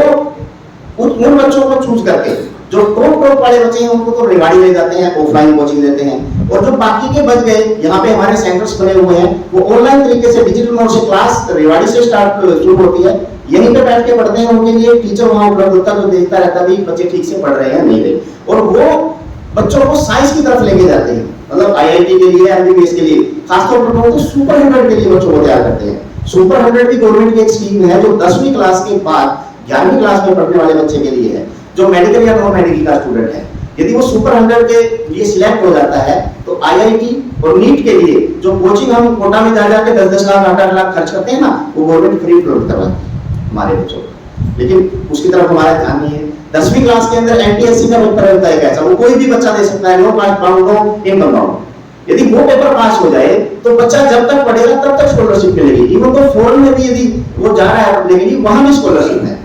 उन बच्चों को चूज करके जो टॉप वाले बच्चे हैं उनको तो रेवाड़ी ले जाते हैं, ऑफलाइन कोचिंग देते हैं, और जो बाकी के बच गए यहाँ पे हमारे सेंटर्स बने हुए हैं वो ऑनलाइन तरीके से डिजिटल मोड से क्लास रेवाड़ी से स्टार्ट शुरू होती है, यहीं पे बैठ के पढ़ते हैं। उनके लिए टीचर वहाँ उपलब्ध होता है जो देखता रहता है बच्चे ठीक से पढ़ रहे हैं नहीं रहे, और वो बच्चों को साइंस की तरफ लेके जाते हैं, मतलब आईआईटी के लिए, एमबीबीएस के लिए, खासतौर पर तो सुपर 100 के लिए बच्चों को तैयार करते हैं। सुपर 100 भी गवर्नमेंट की एक स्कीम है जो 10वीं क्लास के बाद 11वीं क्लास में पढ़ने वाले बच्चे के लिए है, जो मेडिकल या नॉन मेडिकल का स्टूडेंट है। यदि वो सुपर 100 के लिए सिलेक्ट हो जाता है तो आईआईटी और नीट के लिए जो कोचिंग हम कोटा में जा जाके 10-10 लाख 8-8 लाख खर्च करते हैं ना, वो गवर्नमेंट फ्री प्रोवाइड करवाती है हमारे बच्चों को, लेकिन उसकी तरफ हमारा ध्यान नहीं है। 10वीं क्लास के अंदर एनटीएससी का पेपर होता है कैसा, वो कोई भी बच्चा दे सकता है, no caste bound no income bound. यदि वो पेपर पास हो जाए तो बच्चा जब तक पढ़ेगा तब तक स्कॉलरशिप मिलेगी। इवन तो फॉरेन में भी यदि वो जा रहा है पढ़ने के लिए वहां भी स्कॉलरशिप है।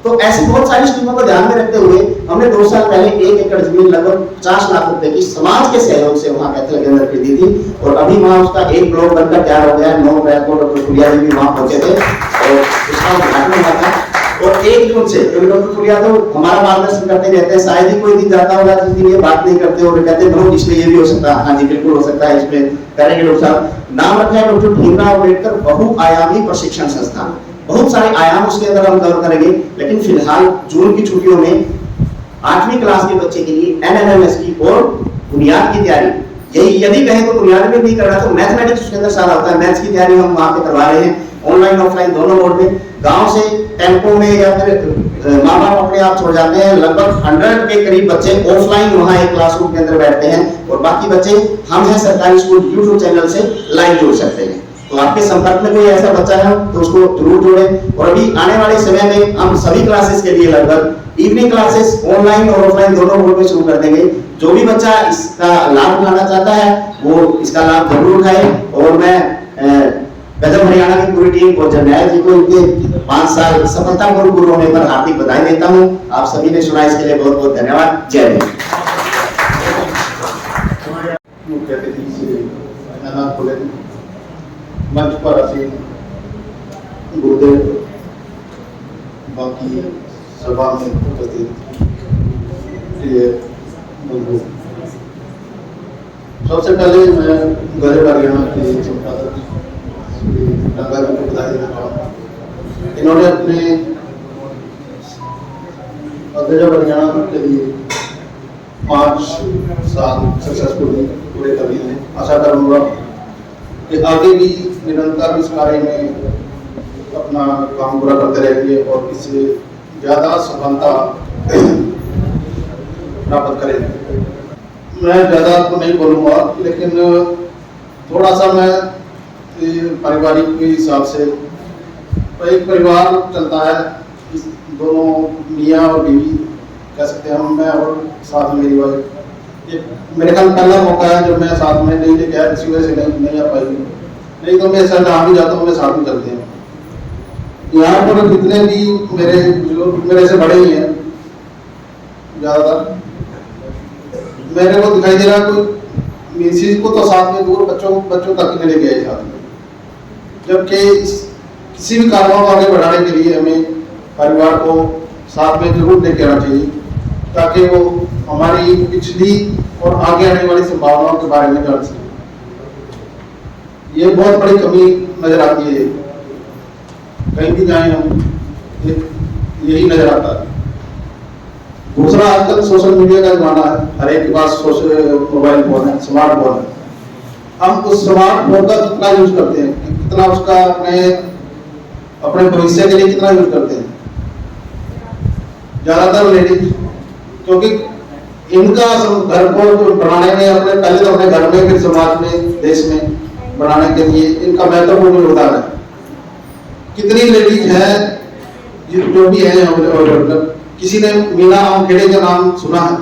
तो ऐसी बहुत सारी स्कीमों को ध्यान में रखते हुए हमने 2 साल पहले 1 एकड़ जमीन लगभग 50 लाख रुपए की समाज के सहयोग से वहां कैथल के अंदर खरीदी थी, और अभी वहां उसका एक ब्लॉक बनकर तैयार हो गया है। 9 अप्रैल को डॉक्टर फुलिया जी भी वहां पहुंचे थे और उसका उद्घाटन हुआ था। और 1 जून से, क्योंकि डॉक्टर फुलिया तो हमारा मार्गदर्शन करते रहते हैं, शायद ही कोई दिन जाता होगा जिस दिन ये बात नहीं करते और कहते हैं इसमें ये भी हो सकता है। हाँ जी बिल्कुल हो सकता है, इसमें करेंगे डॉक्टर साहब। नाम रखा है डॉक्टर भीमराव अम्बेडकर बहुआयामी प्रशिक्षण संस्थान। बहुत सारे आयाम उसके अंदर हम कवर करेंगे, लेकिन फिलहाल जून की छुट्टियों में 8वीं क्लास के बच्चे के लिए एनएमएमएस की और बुनियाद की तैयारी, यही यदि कहें तो बुनियाद में नहीं करना तो मैथमेटिक्स उसके अंदर सारा होता है, मैथ्स की तैयारी हम वहां पे करवा रहे हैं, ऑनलाइन ऑफलाइन दोनों मोड में। गांव से टेम्पो में या फिर माँ बाप अपने आप छोड़ जाते हैं, लगभग 100 के करीब बच्चे ऑफलाइन वहां एक क्लासरूम के अंदर बैठते हैं, और बाकी बच्चे हम हैं सरकारी स्कूल यूट्यूब चैनल से लाइव जुड़ सकते हैं। तो आपके संपर्क में कोई ऐसा बच्चा है तो उसको जरूर जोड़ें। और अभी आने वाले समय में हम सभी क्लासेस के लिए लगभग इवनिंग क्लासेस ऑनलाइन और ऑफलाइन दोनों मोड में शुरू कर देंगे। जो भी बच्चा इसका लाभ उठाना चाहता है वो इसका लाभ जरूर उठाए। और मैं गजब हरियाणा की पूरी टीम को, जरनैल जी को इनके 5 साल सफलतापूर्वक पूर्ण होने पर हार्दिक बधाई देता हूं। आप सभी ने सुना, इसके लिए बहुत बहुत धन्यवाद। जय हिंद। मुख्य अतिथि श्री अनाथ फुले, मंच पर आसीन गुरुदेव, बाकी सभा में उपस्थित प्रिय बंधु, सबसे पहले मैं गजब हरियाणा के संपादक श्री गंगा जी को बधाई देना चाहूँगा। इन्होंने अपने गजब हरियाणा के लिए 5 साल सक्सेसफुली पूरे कर लिए हैं। आशा करूँगा कि आगे भी निरंतर इस कार्य में अपना काम पूरा करते रहेंगे और इससे ज़्यादा सफलता प्राप्त करेंगे। मैं ज़्यादा तो नहीं बोलूँगा, लेकिन थोड़ा सा मैं पारिवारिक के हिसाब से, एक परिवार चलता है, इस दोनों मियाँ और बीवी कह सकते हैं, मैं और साथ में मेरी वाइफ। ये मेरे ख्याल पहला मौका है जब मैं साथ में नहीं लेके आया, इसी वजह से नहीं आ पाई, नहीं तो मैं ऐसा जहाँ भी जाता हूँ मैं साथ में चलते हैं। यहाँ पर जितने भी मेरे बुजुर्ग मेरे से बड़े ही हैं ज़्यादातर, मेरे को दिखाई दे रहा कोई मिसेज को तो साथ में दूर बच्चों तक नहीं लेके आए साथ में, जबकि किसी भी कार्यों को आगे बढ़ाने के लिए हमें परिवार को साथ में जरूर लेके आना चाहिए, ताकि वो हमारी पिछली और आगे आने वाली संभावनाओं के बारे में जान सके। ये बहुत बड़ी कमी नजर आती है, कहीं भी जाए हम यही नजर आता है। दूसरा, आजकल सोशल मीडिया का जमाना है, हर एक के पास मोबाइल फोन है, स्मार्टफोन है। हम उस स्मार्टफोन का कितना यूज करते हैं, कितना उसका अपने भविष्य के लिए कितना यूज करते हैं। ज्यादातर लेडीज, क्योंकि इनका घर को बनाने में, अपने पहले तो अपने घर में, फिर समाज में, देश में बनाने के लिए इनका महत्वपूर्ण योगदान है। कितनी लेडीज हैं जो भी है, मतलब किसी ने मीना आमखेड़े का नाम सुना है?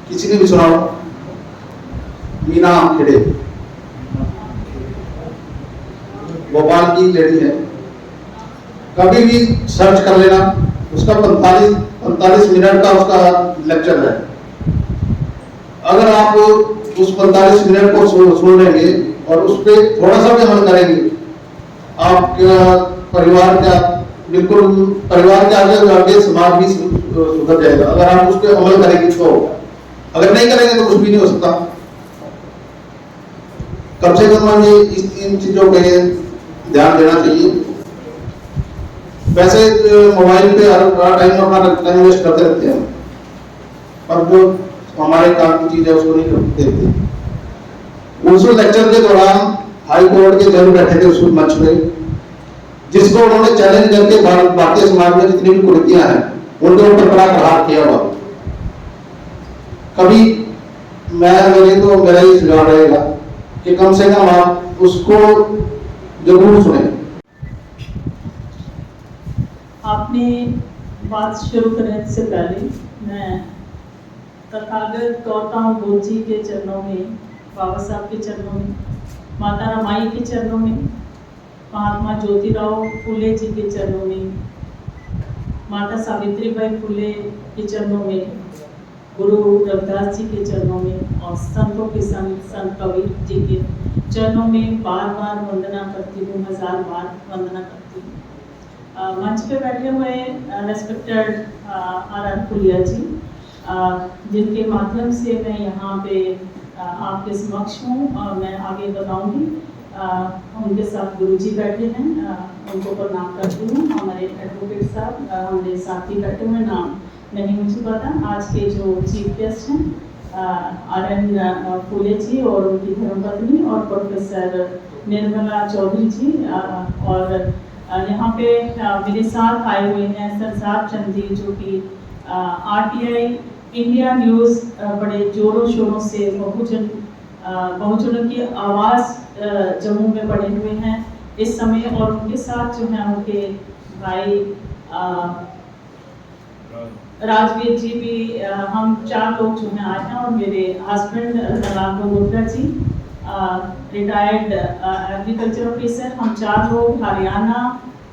किसी ने भी सुना हो? मीना आमखेड़े भोपाल की लेडी है, कभी भी सर्च कर लेना, उसका 45 मिनट का उसका लेक्चर है। अगर आप उस 45 मिनट को सुन लेंगे और उस पर थोड़ा सा भी अमल करेंगे, आपका परिवार के आगे समाज भी सुधर जाएगा। अगर आप उस पर अमल करेंगे तो, अगर नहीं करेंगे तो कुछ भी नहीं हो सकता। कम से कम हमें इन चीजों पे ध्यान देना चाहिए। वैसे मोबाइल पे हर टाइम अपना टाइम वेस्ट करते रहते हैं, पर जो हमारे काम की चीज है उसको नहीं देखते। उस लेक्चर के दौरान हाई कोर्ट के जज बैठे थे उस मंच पे, जिसको उन्होंने चैलेंज करके भारतीय समाज में जितनी भी कुरीतियां हैं उनके ऊपर बड़ा प्रहार किया हुआ। कभी मेरा ही सुझाव रहेगा कि कम से कम आप उसको जरूर सुने। आपने बात शुरू करने से पहले मैं तथागत गौतम बुद्ध जी के चरणों में, बाबा साहब के चरणों में, माता रामाई के चरणों में, महात्मा ज्योतिराव फुले जी के चरणों में, माता सावित्रीबाई फुले के चरणों में, गुरु रविदास जी के चरणों में और संतों के संत कबीर जी के चरणों में बार बार वंदना करती हूँ, 1000 बार वंदना करती हूँ। मंच पे बैठे हुए रेस्पेक्टेड आर फुलिया जी, जिनके माध्यम से मैं यहाँ पे आपके समक्ष हूँ, मैं आगे बताऊँगी। उनके साथ गुरुजी बैठे हैं, उनको प्रणाम करती हूँ। हमारे एडवोकेट साहब हमारे साथ ही बैठे हुए, नाम नहीं मुझे पता। आज के जो चीफ गेस्ट हैं RN फुले जी और उनकी धर्मपत्नी और प्रोफेसर निर्मला चौधरी जी, और यहाँ पे मेरे साथ आए हुए हैं सरसार चंद जी, जो कि RTI इंडिया न्यूज़ बड़े जोरों शोरों से बहुजनों की आवाज़ जम्मू में बढ़े हुए हैं इस समय, और उनके साथ जो है उनके भाई राजवीर जी भी, हम 4 लोग जो हैं आए हैं, और मेरे husband Raghav Gupta ji, retired agriculture officer. हम 4 लोग हरियाणा,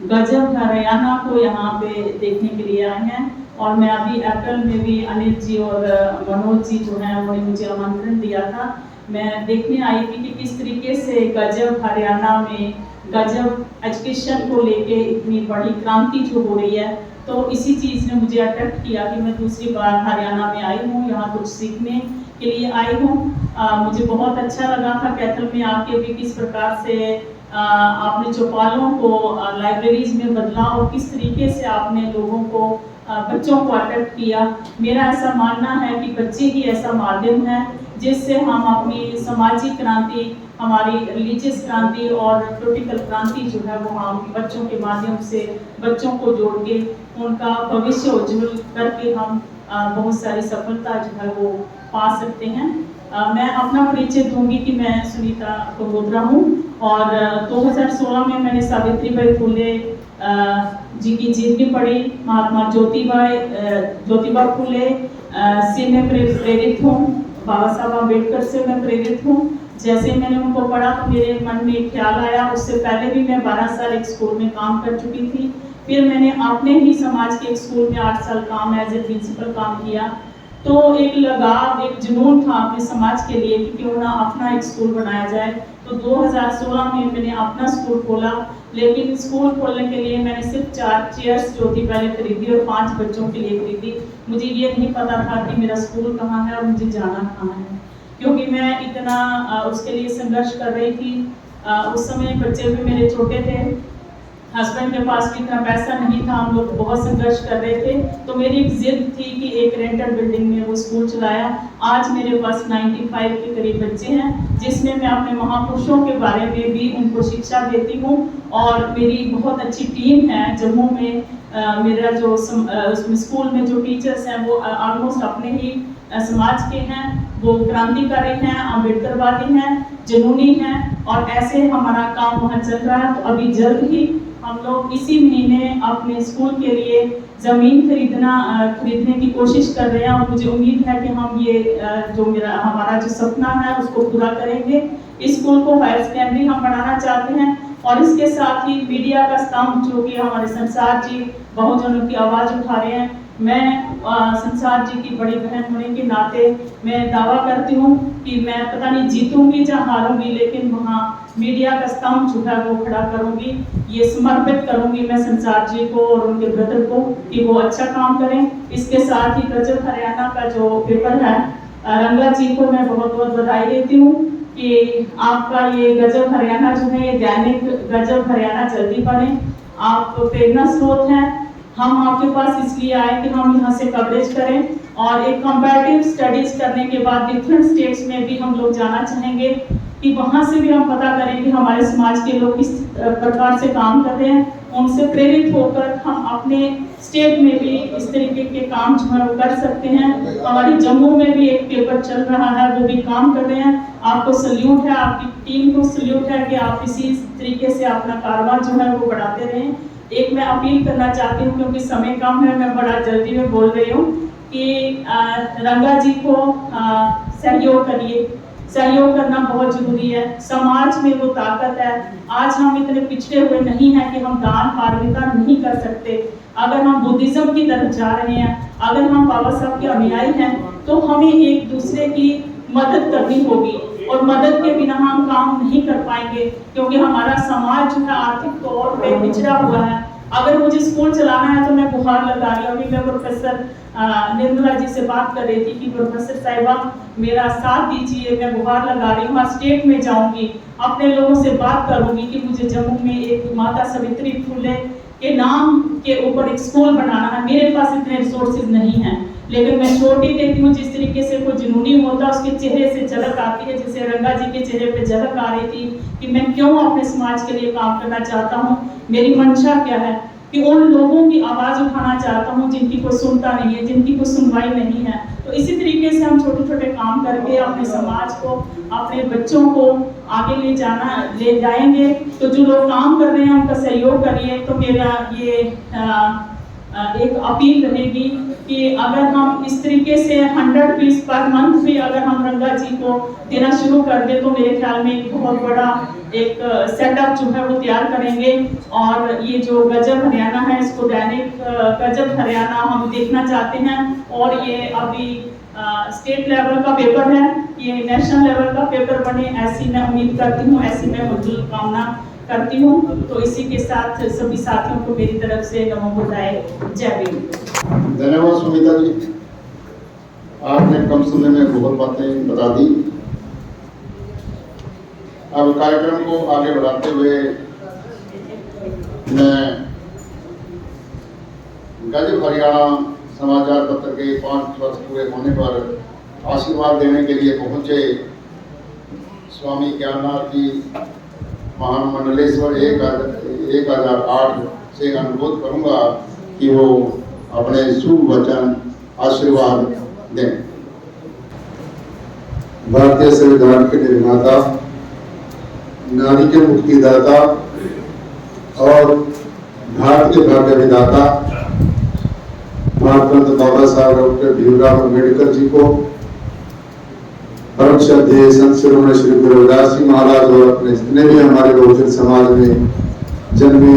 गजब हरियाणा को यहाँ पे देखने के लिए आए हैं। और मैं अभी अप्रैल में भी अनिल जी और मनोज जी जो हैं उन्होंने मुझे आमंत्रण दिया था। मैं देखने आई थी कि किस तरीके से गजब हरियाणा में गजब एजुकेशन को लेके इतनी बड़ी क्रांति जो हो रही है, तो इसी चीज़ ने मुझे अट्रैक्ट किया कि मैं दूसरी बार हरियाणा में आई हूँ, यहाँ कुछ सीखने के लिए आई हूँ। मुझे बहुत अच्छा लगा था कैथल में आके भी किस प्रकार से आपने चौपालों को लाइब्रेरीज में बदला और किस तरीके से आपने लोगों को बच्चों को अट्रैक्ट किया। मेरा ऐसा मानना है कि बच्चे ही ऐसा माध्यम है जिससे हम अपनी सामाजिक क्रांति, हमारी रिलीजियस क्रांति और पॉलिटिकल क्रांति जो है वो हम बच्चों के माध्यम से बच्चों को जोड़ के उनका भविष्य उज्जवल करके हम बहुत सारी सफलता जो है वो पा सकते हैं। मैं अपना परिचय दूंगी कि मैं सुनीता कंगोत्रा हूँ और 2016 में मैंने सावित्रीबाई फुले जी की जीवनी पढ़ी। महात्मा ज्योतिबा फुले से मैं प्रेरित हूँ, बाबा साहब अम्बेडकर से मैं प्रेरित हूँ। जैसे मैंने उनको पढ़ा तो मेरे मन में ख्याल आया, उससे पहले भी मैं 12 साल एक स्कूल में काम कर चुकी थी। फिर मैंने अपने ही समाज के एक स्कूल में 8 साल काम एज ए प्रिंसिपल काम किया। तो एक लगाव, एक जुनून था अपने समाज के लिए कि क्यों ना अपना एक स्कूल बनाया जाए। तो 2016 में मैंने अपना स्कूल खोला, लेकिन स्कूल खोलने के लिए मैंने सिर्फ 4 चेयर्स जो थी पहले खरीदी और 5 बच्चों के लिए खरीदी। मुझे ये नहीं पता था कि मेरा स्कूल कहाँ है और मुझे जाना कहाँ है, क्योंकि मैं इतना उसके लिए संघर्ष कर रही थी। उस समय बच्चे भी मेरे छोटे थे, हस्बैंड के पास भी इतना पैसा नहीं था, हम लोग बहुत संघर्ष कर रहे थे। तो मेरी एक जिद थी कि एक रेंटेड बिल्डिंग में वो स्कूल चलाया। आज मेरे पास 95 के करीब बच्चे हैं, जिसमें मैं अपने महापुरुषों के बारे में भी उनको शिक्षा देती हूँ। और मेरी बहुत अच्छी टीम है जम्मू में। मेरा जो उसमें स्कूल में जो टीचर्स हैं वो ऑलमोस्ट अपने ही समाज के हैं, वो क्रांतिकारी हैं, अम्बेडकरवादी हैं, जुनूनी हैं, और ऐसे हमारा काम वहाँ चल रहा है। तो अभी जल्द ही हम लोग इसी महीने अपने स्कूल के लिए ज़मीन खरीदने की कोशिश कर रहे हैं और मुझे उम्मीद है कि हम ये जो हमारा जो सपना है उसको पूरा करेंगे। इस स्कूल को हायर सेकेंडरी हम बनाना चाहते हैं और इसके साथ ही मीडिया का स्तंभ जो कि हमारे संसार जी बहुजनों की आवाज़ उठा रहे हैं। मैं संसार जी की बड़ी बहन होने के नाते मैं दावा करती हूँ कि मैं पता नहीं जीतूंगी या हारूंगी, लेकिन वहाँ मीडिया का स्तंभ जो है वो खड़ा करूंगी। ये समर्पित करूंगी मैं संसार जी को और उनके ब्रदर को कि वो अच्छा काम करें। इसके साथ ही गजब हरियाणा का जो पेपर है, रंगा जी को मैं बहुत बहुत बधाई देती हूँ कि आपका ये गजब हरियाणा जो है, ये दैनिक गजब हरियाणा जल्दी पढ़े। आप प्रेरणा स्रोत हैं। हम आपके पास इसलिए आए कि हम यहाँ से कवरेज करें और एक कंपैरेटिव स्टडीज करने के बाद डिफरेंट स्टेट्स में भी हम लोग जाना चाहेंगे कि वहाँ से भी हम पता करें कि हमारे समाज के लोग किस प्रकार से काम कर रहे हैं। उनसे प्रेरित होकर हम अपने स्टेट में भी इस तरीके के काम जो है वो कर सकते हैं। हमारी जम्मू में भी एक पेपर चल रहा है, वो भी काम कर रहे हैं। आपको सल्यूट है, आपकी टीम को सल्यूट है कि आप इसी तरीके से अपना कारोबार जो है वो बढ़ाते रहें। एक मैं अपील करना चाहती हूँ, क्योंकि समय कम है, मैं बड़ा जल्दी में बोल रही हूँ कि रंगा जी को सहयोग करिए। सहयोग करना बहुत जरूरी है। समाज में वो ताकत है। आज हम इतने पिछड़े हुए नहीं हैं कि हम दान पारमिता नहीं कर सकते। अगर हम बुद्धिज्म की तरफ जा रहे हैं, अगर हम बाबा साहब के अनुयायी हैं, तो हमें एक दूसरे की मदद करनी होगी और मदद के बिना हम काम नहीं कर पाएंगे, क्योंकि हमारा समाज जो है आर्थिक तौर पे पिछड़ा हुआ है। अगर मुझे स्कूल चलाना है तो मैं गुहार लगा रही हूँ। अभी मैं प्रोफेसर निर्मला जी से बात कर रही थी कि प्रोफेसर साहिबा मेरा साथ दीजिए, मैं गुहार लगा रही हूँ। स्टेट में जाऊंगी, अपने लोगों से बात करूंगी कि मुझे जम्मू में एक माता सावित्री फुले के नाम के ऊपर एक स्कूल बनाना है। मेरे पास इतने रिसोर्सेज नहीं हैं, लेकिन मैं छोटी देखती हूँ जिस तरीके से कोई जुनूनी होता है उसके चेहरे से झलक आती है, जैसे रंगा जी के चेहरे पे झलक आ रही थी कि मैं क्यों अपने समाज के लिए काम करना चाहता हूँ। मेरी मंशा क्या है कि उन लोगों की आवाज़ उठाना चाहता हूँ जिनकी कोई सुनता नहीं है, जिनकी कोई सुनवाई नहीं है। तो इसी तरीके से हम छोटे छोटे काम करके अपने समाज को, अपने बच्चों को आगे ले जाएंगे। तो जो लोग काम कर रहे हैं उनका सहयोग करिए। तो मेरा ये एक अपील रहेगी कि अगर हम इस तरीके से 100 पीस पर मंथ भी अगर हम रंगा गंगा जी को देना शुरू कर दे तो मेरे ख्याल में एक बहुत बड़ा एक सेटअप जो है वो तैयार करेंगे। और ये जो गजब हरियाणा है इसको दैनिक गजब हरियाणा हम देखना चाहते हैं। और ये अभी स्टेट लेवल का पेपर है, ये नेशनल लेवल का पेपर बने ऐसी मैं उम्मीद करती हूँ, ऐसी मैं मंजूर कामना करती हूँ। तो इसी के साथ सभी साथियों को मेरी तरफ से नमो बुद्धाय, जय भीम। धन्यवाद सुमिता जी, आपने कम समय में बहुत बातें बता दी। अब कार्यक्रम को आगे बढ़ाते हुए मैं गजब हरियाणा समाचार पत्र के 5 वर्ष पूरे होने पर आशीर्वाद देने के लिए पहुंचे स्वामी ज्ञाननाथ जी महामंडलेश्वर 1008 से अनुरोध करूंगा कि वो अपने शुभ वचन आशीर्वाद दें। भारतीय संविधान के निर्माता, नारी के मुक्तिदाता और भारत के भाग्य विधाता महात्मा बाबा साहब डॉक्टर भीमराव अम्बेडकर जी को परम श्रद्धेय संत शिरोमणि श्री गुरु रविदास जी महाराज और अपने जितने भी हमारे बहुजन समाज में जन्मे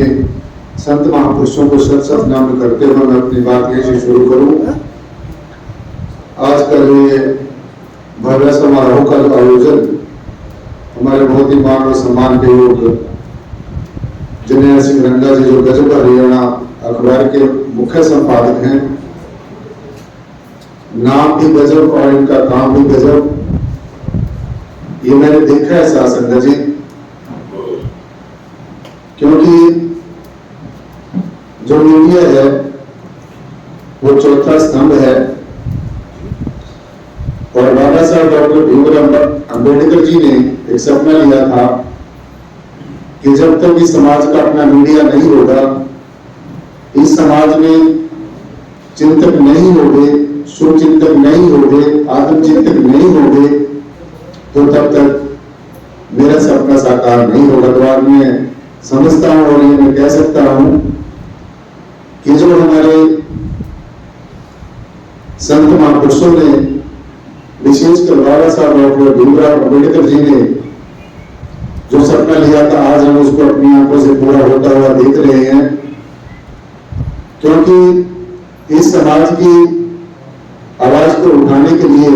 संत महापुरुषों को शत शत नमन करते हुए मैं अपनी बात यहीं से शुरू करूं। आज का ये भव्य समारोह का जो आयोजन हमारे बहुत ही मान और सम्मान के योग जनेया सिंह रंगा जी जो गजब हरियाणा अखबार के मुख्य संपादक हैं, नाम भी गजब और इनका काम भी गजब, ये मैंने देखा है शासन जी, क्योंकि जो मीडिया है वो चौथा स्तंभ है और बाबा साहब डॉक्टर भीमराव अम्बेडकर जी ने एक सपना लिया था कि जब तक इस समाज का अपना मीडिया नहीं होगा, इस समाज में चिंतक नहीं होंगे, शुभ चिंतक नहीं होंगे, आत्म चिंतक नहीं होंगे, तो तब तक मेरा सपना साकार नहीं होगा। तो आज मैं समझता हूं और ये मैं कह सकता हूं कि जो हमारे संत महापुरुषों ने विशेषकर बाबा साहब डॉक्टर भीमराव अम्बेडकर जी ने जो सपना लिया था, आज हम उसको अपनी आंखों से पूरा होता हुआ देख रहे हैं। क्योंकि इस समाज की आवाज को उठाने के लिए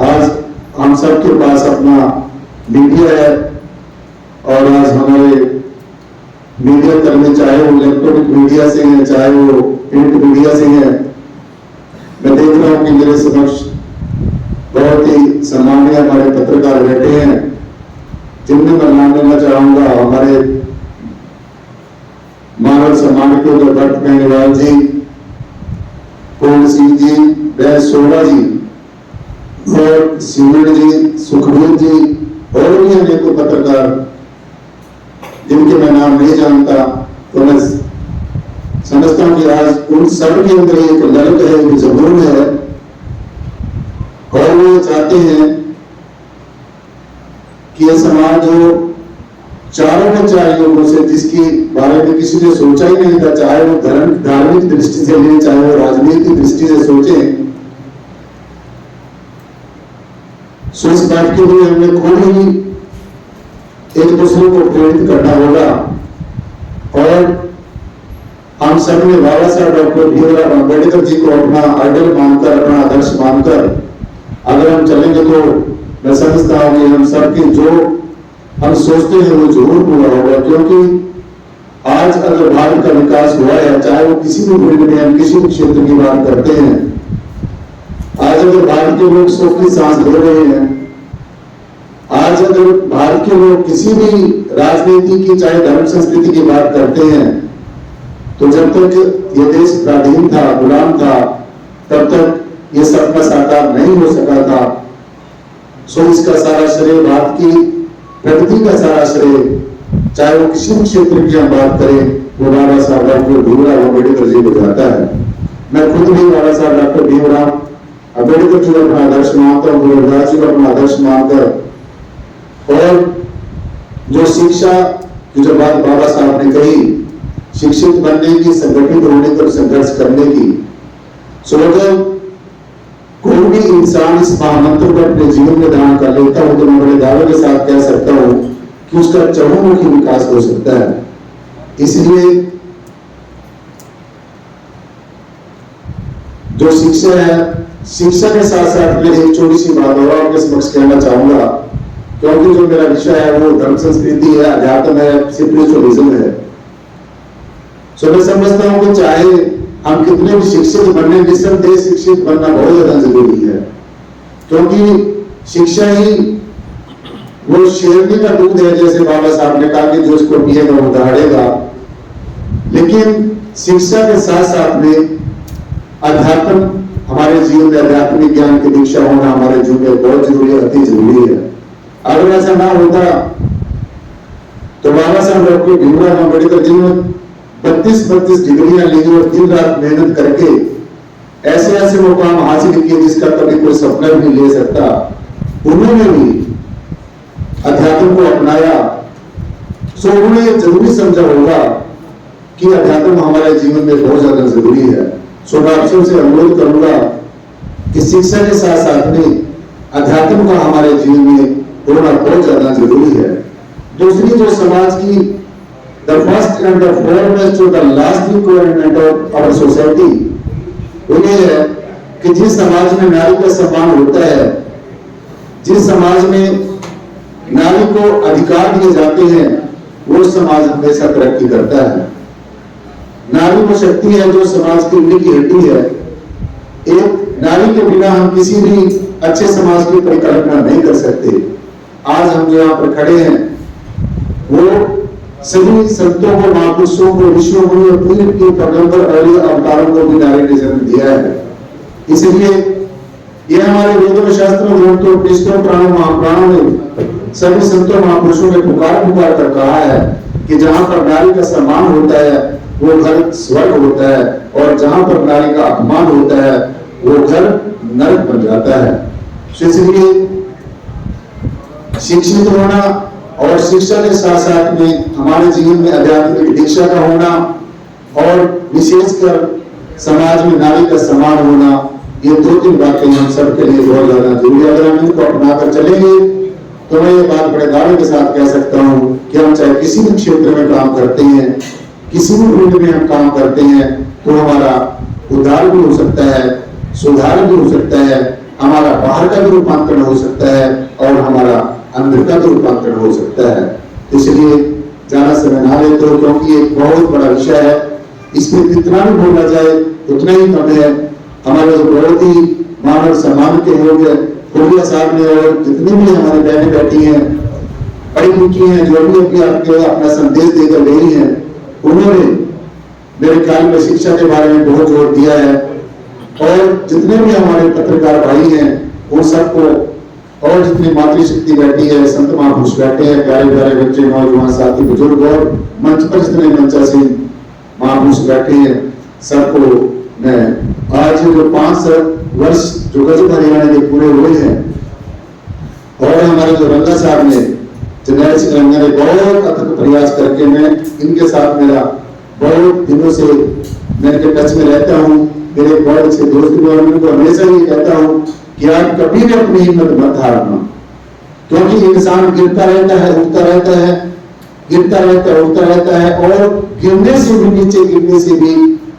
आज हम सबके पास अपना मीडिया है और आज हमारे मीडिया कर्मी चाहे वो इलेक्ट्रॉनिक मीडिया से है चाहे वो प्रिंट मीडिया से है, मैं देख रहा हूं कि मेरे समक्ष बहुत ही सम्मानीय हमारे पत्रकार बैठे हैं, जिनमें मैं नाम लेना चाहूंगा हमारे मानव सम्मान के भट्ट मेहरवाल जी, पूर्ण सिंह जी, बैस सोना जी और सिमरन जी, सुखबीर जी और भी अनेकों पत्रकार जिनके मैं नाम नहीं जानता, तो मैं समझता हूं कि आज उन सब के अंदर एक ललक है, एक जुनून है और वो चाहते हैं कि यह समाज जो चारों में चार लोगों से जिसके बारे में किसी ने सोचा ही नहीं था, चाहे वो धार्मिक दृष्टि से ले चाहे वो राजनीतिक दृष्टि से सोचे, सो इस बात के लिए हमें खुद ही एक दूसरे को प्रेरित करना होगा। और हम सब ने बाबा साहब डॉक्टर भीमराव अम्बेडकर जी को अपना आइडल मानकर, अपना आदर्श मानकर अगर हम चलेंगे तो मैं समझता हूं कि हम सबके जो हम सोचते हैं वो जरूर पूरा होगा। क्योंकि आज अगर भारत का विकास हुआ है, चाहे वो किसी भी फील्ड में हम किसी भी क्षेत्र की बात करते हैं, आज अगर भारत के लोग सुख की सांस ले रहे हैं, आज अगर भारत के लोग किसी भी राजनीति की चाहे धर्म संस्कृति की बात करते हैं, तो जब तक ये देश पराधीन था, गुलाम था, तब तक ये सपना साकार नहीं हो सका था। सो इसका सारा श्रेय भारत की प्रगति का सारा श्रेय, चाहे वो किसी भी क्षेत्र की हम बात करें, वो बाबा साहब डॉक्टर भीमराव अम्बेडकर जी को जाता है। मैं खुद भी बाबा साहब डॉक्टर भीमराव अम्बेडकर जी को अपना आदर्श मानता हूँ, गुरुदास जी को अपना आदर्श मानकर, और जो शिक्षा की जो बात बाबा साहब ने कही, शिक्षित बनने की, संगठित होने पर संघर्ष करने की, सो कोई भी इंसान इस महामंत्र को अपने जीवन में धारण कर लेता हो तो मैं बड़े दावे के साथ कह सकता हूं कि उसका चहुमुखी विकास हो सकता है। इसलिए जो शिक्षा है, शिक्षा के साथ साथ मैं एक छोटी सी बात और आपके समक्ष कहना चाहूंगा, क्योंकि जो मेरा विषय है वो धर्म संस्कृति है, अध्यात्म है, स्पिरिचुअलिज्म है। तो मैं समझता हूं कि चाहे हम कितने भी शिक्षित बनने, निस्संदेह शिक्षित बनना बहुत ज्यादा जरूरी है, क्योंकि शिक्षा ही वो शेरनी का दूध है, जैसे बाबा साहब ने कहा कि जो इसको पिएगा वो दहाड़ेगा। लेकिन शिक्षा के साथ साथ में अध्यात्म, हमारे जीवन में आध्यात्मिक ज्ञान की दीक्षा होना हमारे जीवन में बहुत जरूरी है, अति जरूरी है। अगर ऐसा ना होता तो बाबा साहब डॉक्टर भीमराव अम्बेडकर जिन्होंने 32 डिग्रियां ली और दिन रात मेहनत करके ऐसे ऐसे मुकाम हासिल किए जिसका कभी कोई सपना भी नहीं ले सकता, उन्होंने भी अध्यात्म को अपनाया। सो उन्होंने जरूरी समझा होगा कि अध्यात्म हमारे जीवन में बहुत ज्यादा जरूरी है। सो मैं आप सबसे अनुरोध करूंगा कि शिक्षा के साथ साथ में अध्यात्म का हमारे जीवन में होना बहुत ज्यादा जरूरी है। दूसरी जो समाज की the first and the foremost to the last requirement of our society वो ये है कि जिस समाज में नारी का सम्मान होता है, जिस समाज में नारी को अधिकार दिए जाते हैं, वो समाज हमेशा तरक्की करता है। नारी वो शक्ति है जो समाज की रीढ़ की हड्डी है। एक नारी के बिना हम किसी भी अच्छे समाज की परिकल्पना नहीं कर सकते। आज हम जो यहाँ पर खड़े हैं वो सभी संतों को, महापुरुषों को, ऋषियों को, पूरी की पैगंबर अवलिया अवतारों को भी नारी ने जन्म दिया है। इसलिए यह हमारे वेदों, शास्त्रों, ग्रंथों, उपनिषदों, पुराणों, महापुराणों में सभी संतों, महापुरुषों ने पुकार पुकार कर कहा है कि जहां पर नारी का सम्मान होता है वो घर स्वर्ग होता है, और जहां पर नारी का अपमान होता है वो घर नरक बन जाता है। इसलिए शिक्षित होना और शिक्षा के साथ साथ में हमारे जीवन में आध्यात्मिक दीक्षा का होना और विशेषकर समाज में नारी का सम्मान होना, ये 2-3 बातें हम सबके लिए बहुत ज्यादा जरूरी है। अगर हम इनको अपनाकर चलेंगे तो मैं ये बात बड़े दावे के साथ कह सकता हूँ कि हम चाहे किसी भी क्षेत्र में काम करते हैं, किसी भी फील्ड में हम काम करते हैं, तो हमारा उद्धार भी हो सकता है, सुधार भी हो सकता है, हमारा बाहर का भी रूपांतरण हो सकता है और हमारा अंदर का भी रूपांतरण हो सकता है। इसलिए ज्यादा समय ना लेते हो, क्योंकि एक बहुत बड़ा विषय है, इसमें जितना भी बोला जाए उतना ही कम है। हमारे जो बहुत ही मानव सम्मान के योग्य फुलिया साहब ने और जितनी भी हमारी बहनें बैठी हैं, पढ़ी लिखी हैं, जो भी अपनी आपके अपना संदेश देकर गई हैं, उन्होंने मेरे ख्याल में शिक्षा के बारे में बहुत जोर दिया है। और जितने भी हमारे पत्रकार भाई हैं उन सबको, और जितनी मातृशक्ति बैठी है, संत महापुरुष बैठे हैं, प्यारे प्यारे बच्चे, नौजवान साथी, बुजुर्ग और मंच पर जितने मंचासीन महापुरुष बैठे हैं, सबको मैं आज जो 5 वर्ष जो गजब हरियाणा के पूरे हुए हैं, और हमारे जो रंगा साहब ने, जर्नैल सिंह रंगा ने बहुत अथक प्रयास करके, मैं इनके साथ मेरा बहुत दिनों से मैं इनके टच में रहता हूँ, मेरे बहुत अच्छे दोस्त भी, और उनको हमेशा ये कहता हूँ कि आप कभी भी अपनी हिम्मत मत हारना, क्योंकि इंसान गिरता रहता है, उठता रहता है, गिरता रहता है, उठता रहता है, और गिरने से भी, नीचे गिरने से भी,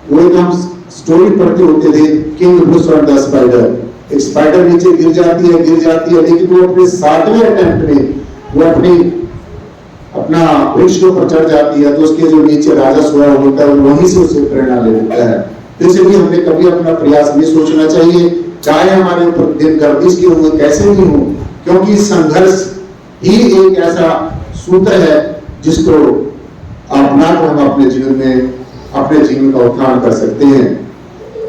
वो एक हम स्टोरी पढ़ते होते थे, किंग ब्रूस और द स्पाइडर। एक स्पाइडर नीचे गिर जाती है, लेकिन वो अपने 7वें अटेम्प्ट में वो अपना वृक्ष के ऊपर चढ़ जाती है, तो उसके जो नीचे राजा सोया होता है वहीं से उसे प्रेरणा ले लेता है। तो इसलिए हमें कभी अपना प्रयास नहीं सोचना चाहिए, चाहे हमारे ऊपर दिन गर्दिश की हो, कैसे भी हो, क्योंकि संघर्ष ही एक ऐसा सूत्र है जिसको अपना को हम अपने जीवन का उत्थान कर सकते हैं।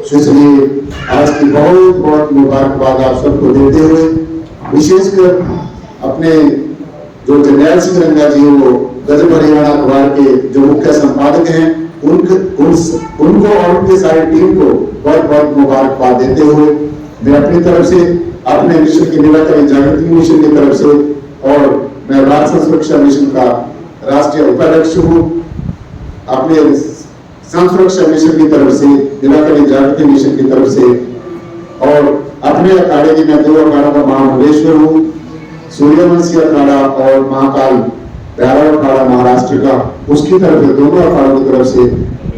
इसलिए आज की बहुत बहुत मुबारकबाद आप सबको देते हुए, विशेषकर अपने जो जर्नैल सिंह रंगा जी, वो गजब हरियाणा अखबार के जो मुख्य संपादक हैं, उनको और उनके सारी टीम को बहुत बहुत मुबारकबाद देते हुए, मैं अपनी तरफ से, अपने मिशन की निराकरण जागृति मिशन की तरफ से, और मैं राष्ट्रीय सुरक्षा मिशन का राष्ट्रीय उपाध्यक्ष हूँ, अपने संत सुरक्षा मिशन की तरफ से, निराकरण जागृति मिशन की तरफ से, और अपने अखाड़े की मैं 2 अखाड़ों का महामंडलेश्वर हूँ, सूर्यवंशी अखाड़ा और महाकाल भैरव अखाड़ा महाराष्ट्र का, उसकी तरफ से दोनों अखाड़ों की तरफ से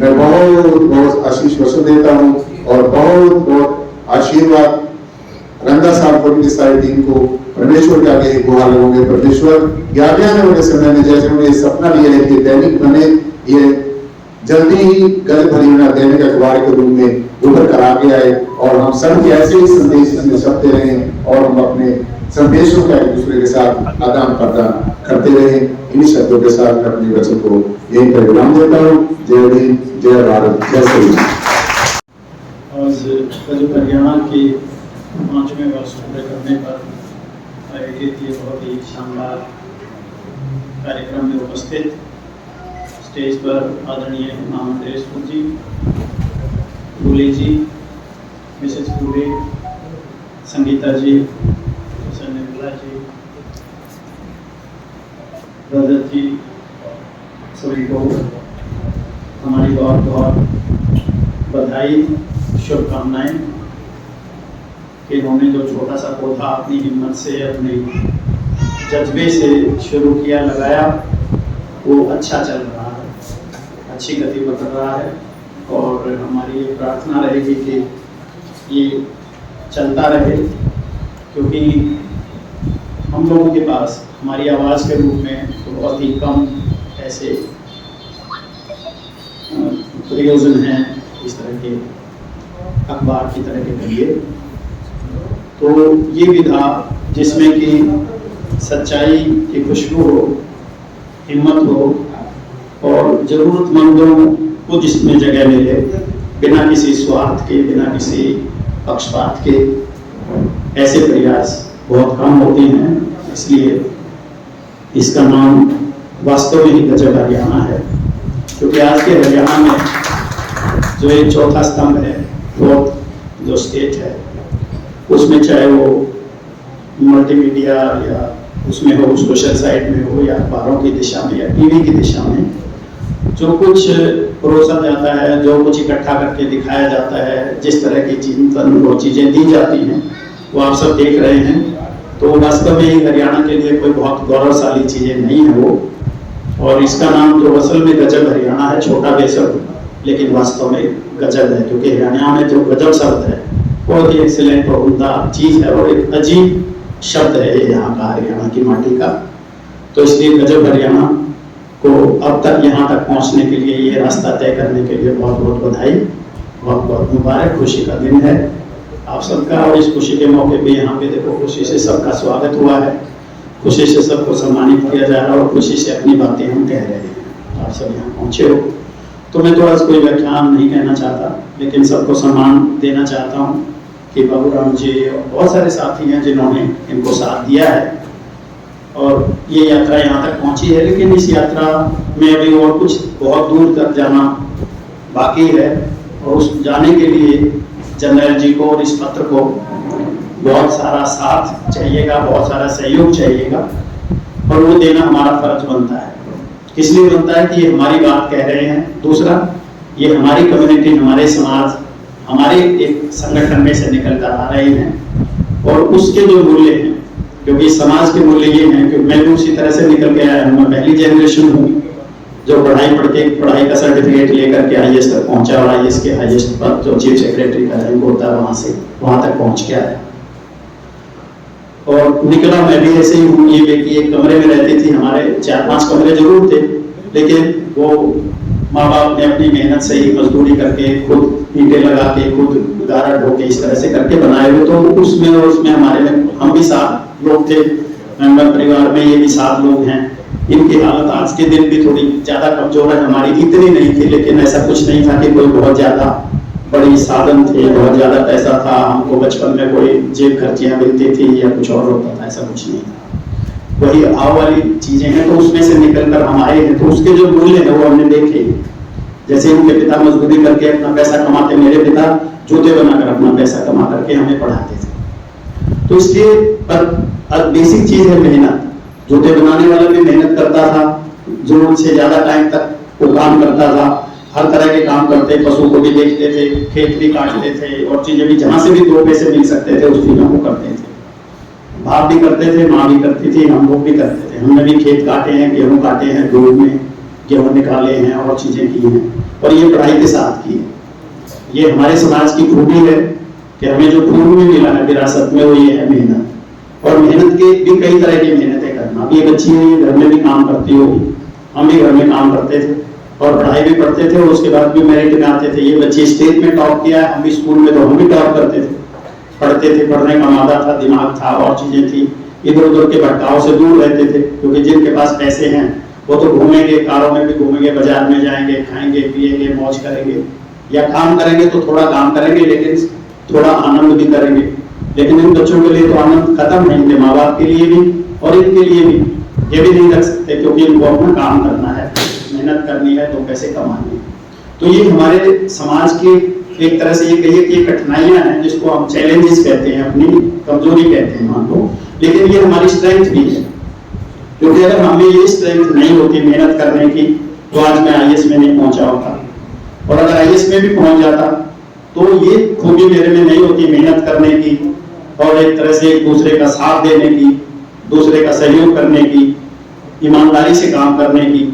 मैं बहुत बहुत आशीष वचन देता हूँ और बहुत बहुत आशीर्वाद रंगा साहब को की सारी टीम को परमेश्वर के आगे गुहार लगोगे। परमेश्वर आने वाले समय में जैसे उन्होंने सपना लिया है कि दैनिक बने, ये जल्दी ही गजब हरियाणा दैनिक अखबार के रूप में उभर कर आगे आए और हम सब के ऐसे ही संदेश इसमें छपते रहें और हम अपने संदेशों का एक दूसरे के साथ आदान प्रदान करते रहे। इन्हीं शब्दों के साथ मैं अपने बच्चों को यही पर विराम देता हूँ। जय हिंद, जय भारत, जय श्री राम। आज गजब हरियाणा के 5वें वर्ष पूरे करने पर आयोजित ये बहुत ही शानदार कार्यक्रम में उपस्थित स्टेज पर आदरणीय महामंडलेश्वर जी, फूले जी, मिसेस फूले, संगीता जी, निर्मला जी, रजत जी, सभी को हमारी बहुत बहुत बधाई, शुभकामनाएं। इन्होंने जो छोटा सा पौधा अपनी हिम्मत से, अपने जज्बे से शुरू किया, लगाया, वो अच्छा चल रहा है, अच्छी गति पकड़ रहा है और हमारी ये प्रार्थना रहेगी कि ये चलता रहे, क्योंकि हम लोगों के पास हमारी आवाज़ के रूप में तो बहुत ही कम ऐसे प्रयोजन हैं इस तरह के अखबार की तरह के लिए। तो ये विधा जिसमें कि सच्चाई की खुशबू हो, हिम्मत हो और ज़रूरतमंदों को जिसमें जगह मिले, बिना किसी स्वार्थ के, बिना किसी पक्षपात के, ऐसे प्रयास बहुत कम होते हैं। इसलिए इसका नाम वास्तव में ही गजब हरियाणा है, क्योंकि आज के हरियाणा में जो एक चौथा स्तंभ है, फोर्थ जो स्टेट है, उसमें चाहे वो मल्टीमीडिया या उसमें हो, सोशल साइट में हो, या अखबारों की दिशा में या टीवी की दिशा में, जो कुछ परोसा जाता है, जो कुछ इकट्ठा करके दिखाया जाता है, जिस तरह की चिंतन वो चीज़ें दी जाती हैं, वो आप सब देख रहे हैं। तो वास्तव में हरियाणा के लिए कोई बहुत गौरवशाली चीज़ें नहीं है वो, और इसका नाम जो असल में गजब हरियाणा है, छोटा बेशक लेकिन वास्तव में गजब है, क्योंकि हरियाणा में जो गजब शब्द है बहुत ही एक्सीलेंट और उम्दा चीज़ है और एक अजीब शब्द है ये यहाँ का, हरियाणा की माटी का। तो इसलिए गजब हरियाणा को अब तक यहाँ तक पहुँचने के लिए, ये रास्ता तय करने के लिए बहुत बहुत बधाई, बहुत बहुत मुबारक। खुशी का दिन है आप सबका, और इस खुशी के मौके पे यहाँ पे देखो खुशी से सबका स्वागत हुआ है, खुशी से सबको सम्मानित किया जा रहा है और खुशी से अपनी बातें हम कह रहे हैं। आप सब यहाँ पहुँचे हो, तो मैं तो आज कोई व्याख्यान नहीं कहना चाहता, लेकिन सबको सम्मान देना चाहता हूँ कि बाबूराम जी और बहुत सारे साथी हैं जिन्होंने इनको साथ दिया है और ये यात्रा यहाँ तक पहुँची है। लेकिन इस यात्रा में अभी और कुछ बहुत दूर तक जाना बाकी है, और उस जाने के लिए जनरल जी को और इस पत्र को बहुत सारा साथ चाहिएगा, बहुत सारा सहयोग चाहिएगा, और वो देना हमारा फर्ज बनता है। इसलिए बनता है कि ये हमारी बात कह रहे हैं। दूसरा, ये हमारी कम्युनिटी, हमारे समाज, हमारे एक संगठन में से निकल कर आ रहे हैं, और उसके जो मूल्य हैं, क्योंकि समाज के मूल्य ये हैं कि मैं भी उसी तरह से निकल के आया हूँ। मैं पहली जनरेशन हूँ जो पढ़ाई का सर्टिफिकेट लेकर के IAS तक पहुंचा, और IAS के हाईएस्ट पद जो चीफ सेक्रेटरी का रैंक होता है वहां तक पहुंच के आया। और निकला मैं भी ऐसे ही हूँ। ये बेटी एक कमरे में रहती थी, हमारे 4-5 कमरे जरूर थे, लेकिन वो माँ बाप ने अपनी मेहनत से ही मजदूरी करके, खुद ईंटें लगा के, खुद गारा ढो के, इस तरह से करके बनाए हुए। तो उसमें हमारे में हम भी 7 लोग थे मेंबर परिवार में, ये भी 7 लोग हैं। इनकी हालत आज के दिन भी थोड़ी ज्यादा कमजोर है, हमारी इतनी नहीं थी, लेकिन ऐसा कुछ नहीं था कि कोई बहुत ज्यादा बड़ी साधन थे, बहुत ज्यादा पैसा था, हमको बचपन में कोई जेब खर्चियां मिलती थी या कुछ और होता था, ऐसा कुछ नहीं था। वही आओ वाली चीजें हैं, तो उसमें से निकल कर हम आए हैं। तो उसके जो मूल्य है वो हमने देखे। जैसे उनके पिता मजदूरी करके अपना पैसा कमाते, मेरे पिता जूते बनाकर अपना पैसा कमा करके हमें पढ़ाते थे। तो इसलिए पर बेसिक चीज है मेहनत। जूते बनाने वाला भी मेहनत करता था, जरूरत से ज्यादा टाइम तक वो काम करता था। हर तरह के काम करते, पशु को भी देखते थे, खेत भी काटते थे और चीजें भी जहां से भी 2 पैसे मिल सकते थे उस चीजों को करते थे। बाप भी करते थे, माँ भी करती थी, हम लोग भी करते थे। हमने भी खेत काटे हैं, गेहूं काटे हैं, दूर में गेहूं निकाले हैं और चीजें की हैं, और ये पढ़ाई के साथ की है। ये हमारे समाज की खूबी है कि हमें जो खून में मिला है विरासत में, वो ये है मेहनत। और मेहनत के भी कई तरह की मेहनतें करना। अब ये बच्ची है, ये घर में भी काम करती होगी, हम भी घर में काम करते थे और पढ़ाई भी पढ़ते थे और उसके बाद भी मेरिट में आते थे। ये बच्चे स्टेट में टॉप किया है, हम भी स्कूल में तो हम भी टॉप करते थे, पढ़ते थे, पढ़ने का मादा था, दिमाग था और चीजें थी। इधर उधर के भटकाव से दूर रहते थे, क्योंकि जिनके पास पैसे हैं वो तो घूमेंगे, कारों में भी घूमेंगे, बाजार में जाएंगे, खाएंगे पिएंगे, मौज करेंगे, या काम करेंगे तो थोड़ा काम करेंगे लेकिन थोड़ा आनंद भी करेंगे। लेकिन इन बच्चों के लिए तो आनंद खत्म है, इनके माँ बाप के लिए भी और इनके लिए भी। ये भी नहीं रख सकते क्योंकि इनको अपना काम करना है, मेहनत करनी है, तो पैसे कमाने। तो ये हमारे समाज के एक तरह से ये कहिए कि कठिनाइयां हैं, जिसको हम चैलेंजेस कहते हैं, अपनी कमजोरी कहते हैं मान लो, लेकिन ये हमारी स्ट्रेंथ भी है। क्योंकि अगर हमें ये स्ट्रेंथ नहीं होती मेहनत करने की तो आज मैं आईएएस में नहीं पहुंचा होता, और अगर आईएएस में भी पहुंच जाता तो ये खूबी मेरे में नहीं होती मेहनत करने की और एक तरह से एक दूसरे का साथ देने की, दूसरे का सहयोग करने की, ईमानदारी से काम करने की।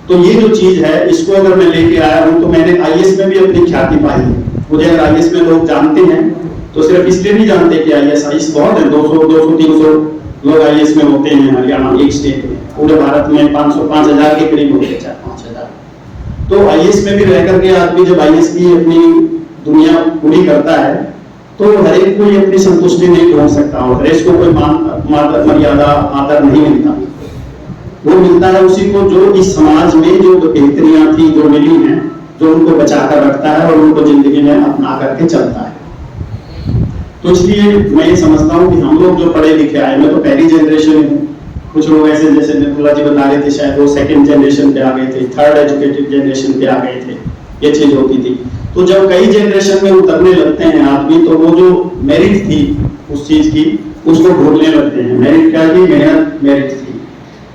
तो ये जो चीज है, इसको अगर मैं लेके आया हूं तो मैंने आईएएस में भी अपनी ख्याति पाई है। मुझे अगर आईएएस में लोग जानते हैं तो सिर्फ इसलिए नहीं जानते कि आईएएस बहुत है, 200-300 लोग आईएएस में होते हैं हरियाणा एक स्टेट में। पूरे भारत में 500-5000 के करीब होते हैं, 4-5 हजार। तो आईएएस में भी रह करके आदमी जब आईएएस की अपनी दुनिया पूरी करता है तो हर एक को ये अपनी संतुष्टि नहीं ढूंढ सकता और हर एक को कोई मर्यादा आदर नहीं मिलता। वो मिलता है उसी को जो इस समाज में जो बेहतरियां थी, जो मिली हैं, जो उनको बचा कर रखता है और उनको जिंदगी में अपना करके चलता है। तो इसलिए मैं ये समझता हूँ कि हम लोग जो पढ़े लिखे आए, मैं तो पहली जनरेशन हूँ, कुछ लोग ऐसे जैसे निर्मला जी बता रहे थे शायद वो सेकंड जनरेशन पे आ गए थे, थर्ड एजुकेटेड जनरेशन पे आ गए थे, ये चीज होती थी। तो जब कई जनरेशन में उतरने लगते हैं आदमी तो वो जो मेरिट थी उस चीज की उसको भूलने लगते हैं। मेरिट क्या थी? मेहनत मेरिट थी।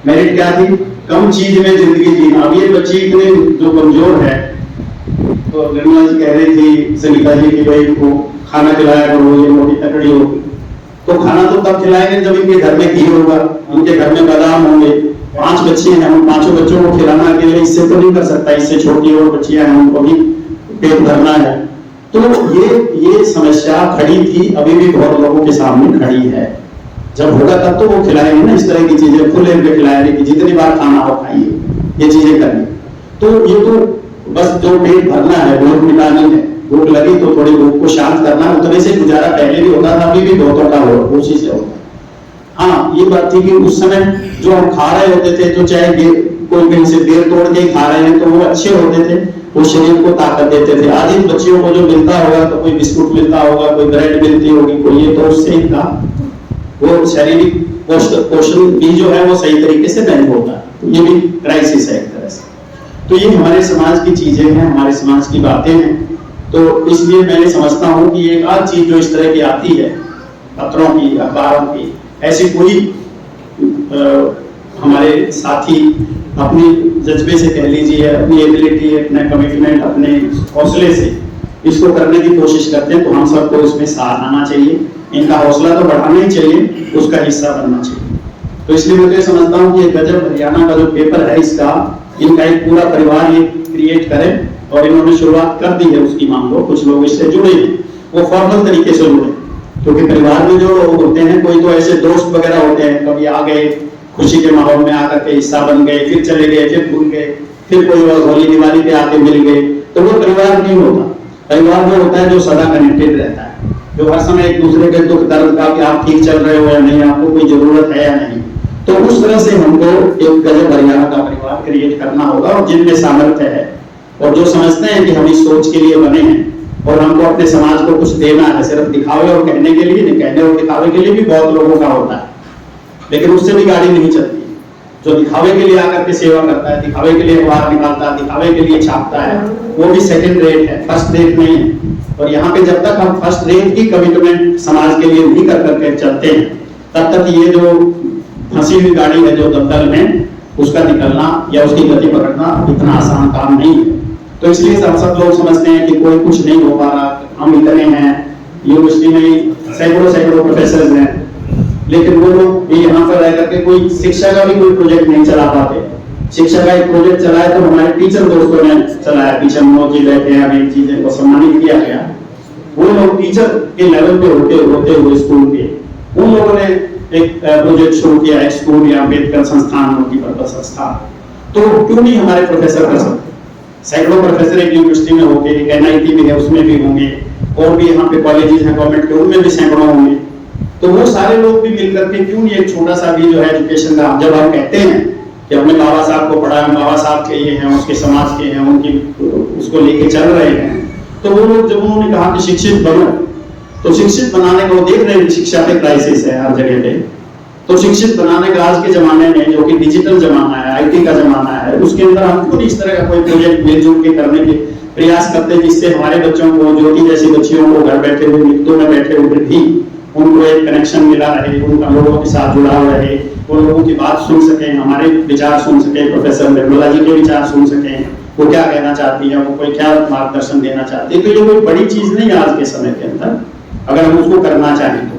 मेरिट क्या थी? कम चीज में जिंदगी जीना। अब ये बच्ची इतने जो कमजोर है, तो निर्मला जी कह रही थी सविता जी की भाई को खाना खिलाया करो, ये मोटी तकड़ी होगी। तो खाना तो तब खिलाएंगे जब इनके घर में घी होगा, उनके घर में बादाम होंगे। 5 बच्चे हैं, उन 5 बच्चों को खिलाना अकेले इससे तो नहीं कर सकता, इससे छोटी और बच्चियां हैं उनको भी पेट भरना है। तो ये समस्या खड़ी थी, अभी भी बहुत लोगों के सामने खड़ी है। जब होगा तब तो वो खिलाएंगे ना इस तरह की चीजें, खुले में खिलाएंगे कि जितनी बार खाना हो खाइए, ये चीजें करनी। तो ये तो बस जो पेट भरना है, भूख मिटानी है, भूख लगी तो थोड़ी भूख को शांत करना, उतने से गुजारा पहले भी होता था, अभी भी बहुतों का हो उसी से होता है। हाँ, ये बात थी कि उस समय जो हम खा रहे होते थे, तो चाहे कोई कहीं से बेर तोड़ के खा रहे हैं तो वो अच्छे होते थे, वो शरीर को ताकत देते थे। आज इन बच्चियों को जो मिलता होगा, तो कोई बिस्कुट मिलता होगा, कोई ब्रेड मिलती होगी, कोई ये, तो उससे इनका वो शारीरिक पोषण भी जो है वो सही तरीके से नहीं होता। तो ये भी क्राइसिस है एक तरह से। तो ये हमारे समाज की चीजें हैं, हमारे समाज की बातें हैं। तो इसलिए मैं समझता हूँ कि एक आध चीज जो इस तरह की आती है, पत्रों की, अखबारों की, ऐसी कोई हमारे साथी अपनी जज्बे से कह लीजिए, अपनी एबिलिटी, अपने कमिटमेंट, अपने हौसले से इसको करने की कोशिश करते हैं, तो हम सबको इसमें साथ आना चाहिए, इनका हौसला तो बढ़ाना ही चाहिए, उसका हिस्सा बनना चाहिए। तो इसलिए मैं तो समझता हूँ कि गजब हरियाणा का जो पेपर है, इसका इनका एक पूरा परिवार ये क्रिएट करे, और इन्होंने शुरुआत कर दी है उसकी। मान लो कुछ लोग इससे जुड़े हैं, वो फॉर्मल तरीके से जुड़े, क्योंकि परिवार में जो लोग होते हैं, कोई तो ऐसे दोस्त वगैरह होते हैं, कभी आ गए खुशी के माहौल में आकर के हिस्सा बन गए, फिर चले गए, फिर भूल गए, फिर कोई और होली दिवाली पे आके मिल गए, तो वो परिवार नहीं होता। परिवार वो होता है जो सदा कनेक्टेड रहता है, जो हर समय एक दूसरे के दुख दर्द का, कि आप ठीक चल रहे हो या नहीं, आपको कोई जरूरत है या नहीं। तो उस तरह से हमको एक गजब हरियाणा का परिवार क्रिएट करना होगा, और जिनमें सामर्थ्य है और जो समझते हैं कि हम इस सोच के लिए बने हैं और हमको अपने समाज को कुछ देना है, सिर्फ दिखावे और कहने के लिए नहीं। कहने और दिखावे के लिए भी बहुत लोगों का होता है, लेकिन उससे भी गाड़ी नहीं चलती। जो दिखावे के लिए आकर के सेवा करता है, दिखावे के लिए अखबार निकालता है, दिखावे के लिए छापता है, वो भी सेकंड रेट है, फर्स्ट रेट नहीं है। और यहाँ पे जब तक हम फर्स्ट रेट की कमिटमेंट समाज के लिए नहीं कर करके चलते हैं, तब तक ये जो फंसी हुई गाड़ी है जो दलदल में, उसका निकलना या उसकी गति पकड़ना इतना आसान काम नहीं है। तो इसलिए सब लोग समझते हैं कि कोई कुछ नहीं हो पा रहा, हम इतने हैं, यूनिवर्सिटी में सैकड़ों प्रोफेसर हैं, लेकिन वो लोग यहाँ पर रह करके कोई शिक्षा का भी कोई प्रोजेक्ट नहीं चला पाते। शिक्षा का एक प्रोजेक्ट चलाया तो हमारे टीचर दोस्तों ने चलाया, पीछे मनोज जी बैठे हैं, अनेक चीजें को सम्मानित किया गया। वो लोग टीचर के लेवल पे होते हुए स्कूल के, उन लोगों ने एक प्रोजेक्ट शुरू किया है, स्कूल या अम्बेडकर संस्थान, मल्टीपर्पज संस्थान। तो क्यों नहीं हमारे प्रोफेसर कर सकते? सैकड़ों प्रोफेसर एक यूनिवर्सिटी में होंगे, एक NIT में है उसमें भी होंगे, और भी यहाँ पे कॉलेजेस हैं गवर्नमेंट के, उनमें भी सैकड़ों होंगे। तो वो सारे लोग भी मिलकर के क्यों नहीं एक छोटा सा भी जो है एजुकेशन का, जब हम कहते हैं कि हमने बाबा साहब को पढ़ा है, बाबा साहब के ये हैं, उसके समाज के हैं, उनकी उसको लेके चल रहे हैं, तो वो लोग जब उन्होंने कहा कि शिक्षित बनो, तो शिक्षित बनाने को देख रहे हैं शिक्षा पे क्राइसिस है हर जगह पे। तो शिक्षित बनाने का आज के जमाने में, जो कि डिजिटल जमाना है, IT का जमाना है, उसके अंदर हम खुद इस तरह का कोई प्रोजेक्ट मिलजुल के करने के प्रयास करते हैं, जिससे हमारे बच्चों को, ज्योति जैसी बच्चियों को घर बैठे हुए, मित्रों में बैठे हुए भी उनको एक कनेक्शन मिला रहे, उनका लोगों के साथ जुड़ाव रहे, वो लोगों की बात सुन सकें, हमारे विचार सुन सकें, प्रोफेसर निर्मला जी के विचार सुन सकें, वो क्या कहना चाहती है, वो कोई क्या मार्गदर्शन देना चाहती है। तो ये कोई बड़ी चीज नहीं है आज के समय के अंदर, अगर हम उसको करना चाहें